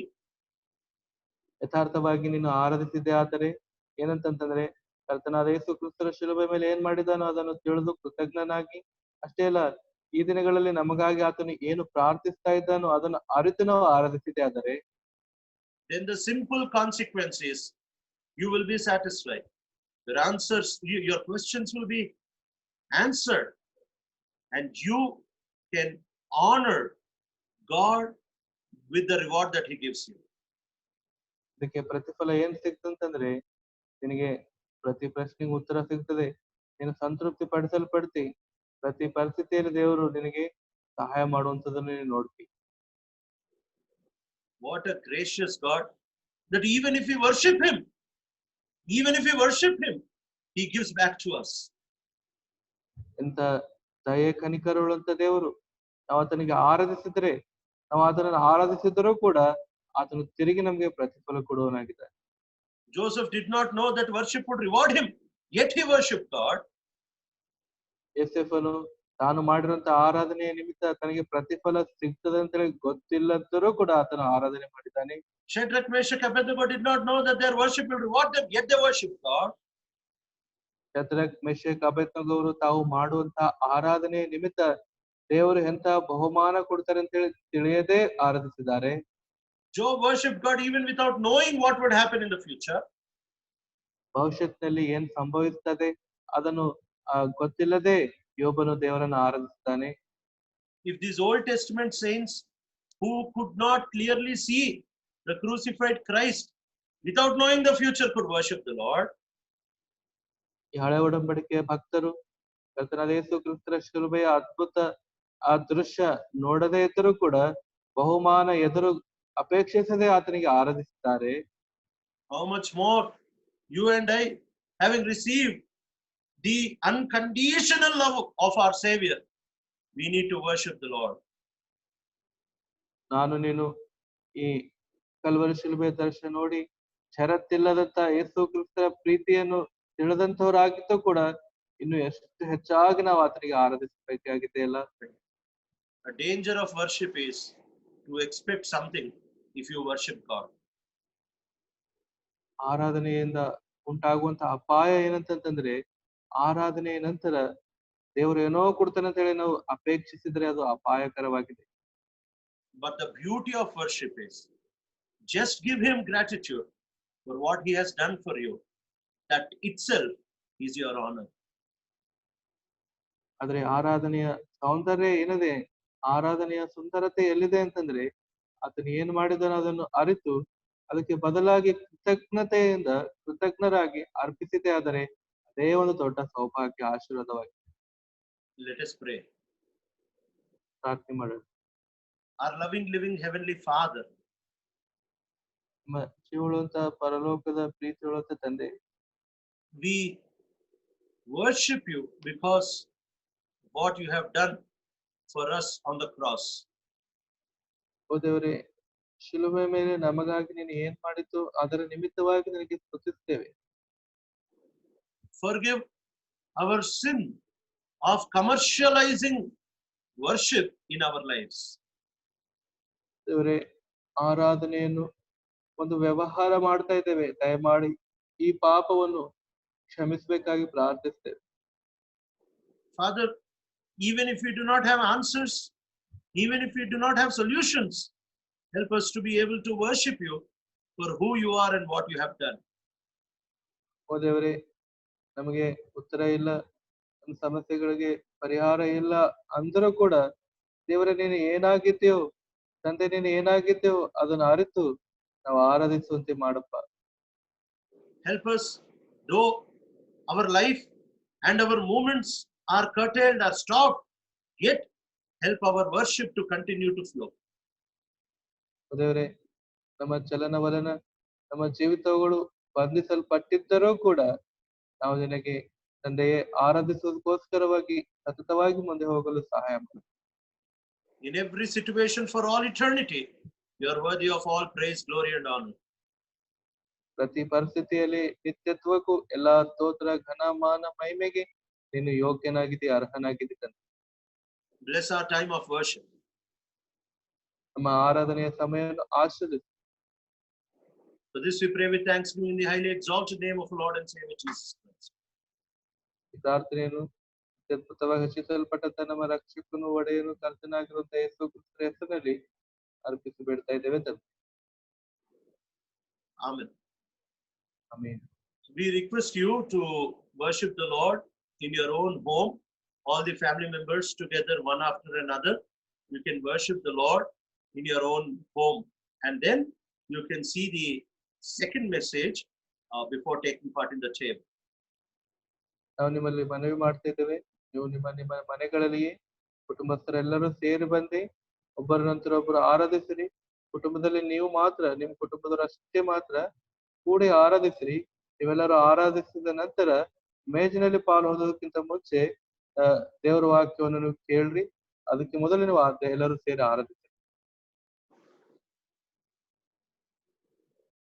ಯಥಾರ್ಥವಾಗಿ ನೀನು ಆರಾಧಿಸಿದ್ದೆ ಆದರೆ ಏನಂತಂದ್ರೆ ಕರ್ತನಾದ ಯೇಸು ಕ್ರಿಸ್ತರ ಶಿಲುಬೆ ಮೇಲೆ ಏನ್ ಮಾಡಿದಾನೋ ಅದನ್ನು ತಿಳಿದು ಕೃತಜ್ಞನಾಗಿ, ಅಷ್ಟೇ ಅಲ್ಲ ಈ ದಿನಗಳಲ್ಲಿ ನಮಗಾಗಿ ಆತನು ಏನು ಪ್ರಾರ್ಥಿಸ್ತಾ ಇದ್ದಾನೋ ಅದನ್ನು ಅರಿತು ನಾವು ಆರಾಧಿಸಿದೆ ಆದರೆ, then the simple consequence is you will be satisfied. Your answers, your questions will be answered, and you can honor God with the reward that he gives you. ಇದಕ್ಕೆ ಪ್ರತಿಫಲ ಏನ್ ಸಿಗ್ತಂತಂದ್ರೆ ನಿನಗೆ ಪ್ರತಿ ಪ್ರಶ್ನೆಗೆ ಉತ್ತರ ಸಿಗ್ತದೆ, ನೀನು ಸಂತೃಪ್ತಿ ಪಡಿಸಲ್ಪಡ್ತಿ, ಪ್ರತಿ ಪರಿಸ್ಥಿತಿಯಲ್ಲಿ ದೇವರು ನಿನಗೆ ಸಹಾಯ ಮಾಡುವಂತದನ್ನು ನೀನು ನೋಡ್ತಿ. What a gracious God, that even if we worship Him, He gives back to us. ಎಂತ ದಯೆ ಕನಿಕರವುಳ್ಳಂತ ದೇವರು. ನಾವು ಆತನಿಗೆ ಆರಾಧಿಸಿದ್ರೆ, ನಾವು ಆತನನ್ನು ಆರಾಧಿಸಿದರೂ ಕೂಡ ಆತನು ತಿರುಗಿ ನಮಗೆ ಪ್ರತಿಫಲ ಕೊಡುವನಾಗಿದ್ದಾನೆ. Joseph did not know that worship would reward him, yet he worshipped God. ಯೋಸೇಫನು ತಾನು ಮಾಡಿರುವಂತ ಆರಾಧನೆಯ ನಿಮಿತ್ತ ತನಗೆ ಪ್ರತಿಫಲ ಸಿಗ್ತದೆ ಅಂತೇಳಿ ಗೊತ್ತಿಲ್ಲದರೂ ಕೂಡ ಆತನು ಆರಾಧನೆ ಮಾಡಿದ್ದಾನೆ. Shadrach, Meshach, Abednego did not know that their worship will reward them, yet they worshipped God. Shadrach, Meshach, ಅಬೇದ್ನೆಗೋರು ತಾವು ಮಾಡುವಂತಹ ಆರಾಧನೆಯ ನಿಮಿತ್ತ ದೇವರು ಎಂತ ಬಹುಮಾನ ಕೊಡ್ತಾರೆ ಅಂತೇಳಿ ತಿಳಿಯದೇ ಆರಾಧಿಸಿದ್ದಾರೆ. Job worshipped God even without knowing what would happen in the future. ಭವಿಷ್ಯತ್ನಲ್ಲಿ ಏನ್ ಸಂಭವಿಸ್ತದೆ ಅದನ್ನು ಗೊತ್ತಿಲ್ಲದೆ ಯೋಬನು ದೇವರನ್ನು ಆರಾಧಿಸ್ತಾನೆ. If these Old Testament saints who could not clearly see the crucified Christ without knowing the future could worship the Lord, ಈ ಹಳೆ ಒಡಂಬಡಿಕೆಯ ಭಕ್ತರು ಕರ್ತನಾದ ಯೇಸು ಕ್ರಿಸ್ತರ ಶಿಲುಬೆಯ ಅದ್ಭುತ ಆ ದೃಶ್ಯ ನೋಡದೇ ಇದ್ದರೂ ಕೂಡ ಬಹುಮಾನ ಎದುರು ಅಪೇಕ್ಷಿಸದೆ ಆತನಿಗೆ ಆರಾಧಿಸುತ್ತಾರೆ. how much more you and I, having received the unconditional love of our Savior, we need to worship the Lord. ನಾನು ನೀನು ಈ ಕಲ್ವರಿ ಶಿಲುಬೆಯ ದರ್ಶನ ನೋಡಿ ಷರತ್ತಿಲ್ಲದಂತ ಯೇಸು ಕ್ರಿಸ್ತರ ಪ್ರೀತಿಯನ್ನು ತಿಳಿದಂತವರಾಗಿದ್ದು ಕೂಡ ಇನ್ನು ಎಷ್ಟು ಹೆಚ್ಚಾಗಿ ನಾವು ಆತನಿಗೆ ಆರಾಧಿಸಬೇಕಾಗಿದೆ ಅಲ್ಲ. A danger of worship is to expect something if you worship God. ಆರಾಧನೆಯಿಂದ ಉಂಟಾಗುವಂತ ಅಪಾಯ ಏನಂತಂದ್ರೆ ಆರಾಧನೆಯ ನಂತರ ದೇವರು ಏನೋ ಕೊಡ್ತಾನೆ ಅಂತ ಹೇಳಿ ನಾವು ಅಪೇಕ್ಷಿಸಿದ್ರೆ ಅದು ಅಪಾಯಕರವಾಗಿದೆ. But the beauty of worship is just give Him gratitude for what He has done for you. That itself is your honor. ಆದ್ರೆ ಆರಾಧನೆಯ ಸೌಂದರ್ಯ ಏನಿದೆ, ಆರಾಧನೆಯ ಸುಂದರತೆ ಎಲ್ಲಿದೆ ಅಂತಂದ್ರೆ ಆತನು ಏನ್ ಮಾಡಿದಾನೋ ಅದನ್ನು ಅರಿತು ಅದಕ್ಕೆ ಬದಲಾಗಿ ಕೃತಜ್ಞರಾಗಿ ಅರ್ಪಿಸಿದೆ ಆದರೆ ಅದೇ ಒಂದು ದೊಡ್ಡ ಸೌಭಾಗ್ಯ, ಆಶೀರ್ವಾದವಾಗಿದೆ. Let us pray. ಪ್ರಾರ್ಥನೆ ಮಾಡೋಣ. Our loving, living Heavenly Father, ನಮ್ಮ ಜೀವಳುವಂತ ಪರಲೋಕದ ಪ್ರೀತಿಯುಳ್ಳಂತ ತಂದೆ, we worship you because what you have done for us on the cross. ಓ ದೇವರೇ, ಶಿಲುಬೆ ಮೇಲೆ ನಮಗಾಗಿ ನೀನು ಏನ್ ಮಾಡಿದ್ದು ಅದರ ನಿಮಿತ್ತವಾಗಿ ನಿನಗೆ ಸ್ತುತಿಸ್ತೇವೆ. Forgive our sin of commercializing worship in our lives. ದೇವರೇ, ಆರಾಧನೆಯನ್ನು ಒಂದು ವ್ಯವಹಾರ ಮಾಡ್ತಾ ಇದ್ದೇವೆ, ದಯಮಾಡಿ ಈ ಪಾಪವನ್ನು ಕ್ಷಮಿಸಬೇಕಾಗಿ ಪ್ರಾರ್ಥಿಸ್ತೇವೆ. Father, even if we do not have answers, even if we do not have solutions, help us to be able to worship you for who you are and what you have done. ಓ ದೇವರೇ, ನಮಗೆ ಉತ್ತರ ಇಲ್ಲ, ನಮ್ಮ ಸಮಸ್ಯೆಗಳಿಗೆ ಪರಿಹಾರ ಇಲ್ಲ ಅಂದರೂ ಕೂಡ ದೇವರೇ, ನೀನು ಏನಾಗಿದ್ದೀಯೋ, ತಂದೆ ನೀನು ಏನಾಗಿದ್ದೀಯೋ ಅದನ್ನು ಅರಿತು ನಾವು ಆರಾಧಿಸುವಂತೆ ಮಾಡಪ್ಪ. Help us, though our life and our movements are curtailed or stopped, yet help our worship to continue to flow. ದೇವರೇ, ನಮ್ಮ ಚಲನವಲನ, ನಮ್ಮ ಜೀವಿತಗಳು ಬಂಧಿಸಲ್ಪಟ್ಟಿದ್ದರೂ ಕೂಡ ನಾವು ನಿನಗೆ ತಂದೆಯೇ ಆರಾಧಿಸುವುದಕ್ಕೋಸ್ಕರವಾಗಿ ಸತತವಾಗಿ ಮುಂದೆ ಹೋಗಲು ಸಹಾಯ ಮಾಡಿ. In every situation for all eternity, you are worthy of all praise, glory and honor. ಪ್ರತಿ ಪರಿಸ್ಥಿತಿಯಲ್ಲಿ ನಿತ್ಯತ್ವಕ್ಕೂ ಎಲ್ಲಾ ಸ್ತೋತ್ರ, ಘನ, ಮಾನ, ಮಹಿಮೆಗೆ ನೀನು ಯೋಗ್ಯನಾಗಿದ್ದಿ, ಅರ್ಹನಾಗಿದ್ದಿ ತಂದೆ. Bless our time of worship. ನಮ್ಮ ಆರಾಧನೆಯ ಸಮಯವನ್ನು ಆಶೀರ್ವದಿಸು. For this we pray with thanksgiving in the highly exalted name of our Lord and Savior Jesus Christ. ಈ ಪ್ರಾರ್ಥನೆಯನ್ನು ಅತ್ಯದ್ಭುತವಾಗಿ ಹೆಚ್ಚಿಸಲ್ಪಟ್ಟಂತ ನಮ್ಮ ರಕ್ಷಕನು, ಒಡೆಯನು, ಕರ್ತನಾಗಿರುವಂತ ಯೇಸು ಕ್ರಿಸ್ತರ ಹೆಸರಿನಲ್ಲಿ ಅರ್ಪಿಸಿ ಬೇಡ್ತಾ ಇದ್ದೇವೆ ತಂದೆ. Amen. Amen. We request you to worship the Lord in your own home. All the family members together, one after another. You can worship the Lord in your own home. And then you can see the second message before taking part in the table. ನಾವು ನಿಮ್ಮಲ್ಲಿ ಮನವಿ ಮಾಡ್ತಾ ಇದ್ದೇವೆ, ನೀವು ನಿಮ್ಮ ನಿಮ್ಮ ಮನೆಗಳಲ್ಲಿಯೇ ಕುಟುಂಬಸ್ಥರೆಲ್ಲರೂ ಸೇರಿ ಬಂದು ಒಬ್ಬರ ನಂತರ ಒಬ್ಬರು ಆರಾಧಿಸಿರಿ. ಕುಟುಂಬದಲ್ಲಿ ನೀವು ಮಾತ್ರ ನಿಮ್ಮ ಕುಟುಂಬದವರಷ್ಟೇ ಮಾತ್ರ ಕೂಡಿ ಆರಾಧಿಸಿರಿ. ನೀವೆಲ್ಲರೂ ಆರಾಧಿಸಿದ ನಂತರ ಮೇಜಿನಲ್ಲಿ ಪಾಲು ಹೊಂದೋದಕ್ಕಿಂತ ಮುಂಚೆ ದೇವರ ವಾಕ್ಯವನ್ನು ನೀವು ಕೇಳ್ರಿ. ಅದಕ್ಕೆ ಮೊದಲು ನೀವು ಎಲ್ಲರೂ ಸೇರಿ ಆರಾಧಿಸಿ.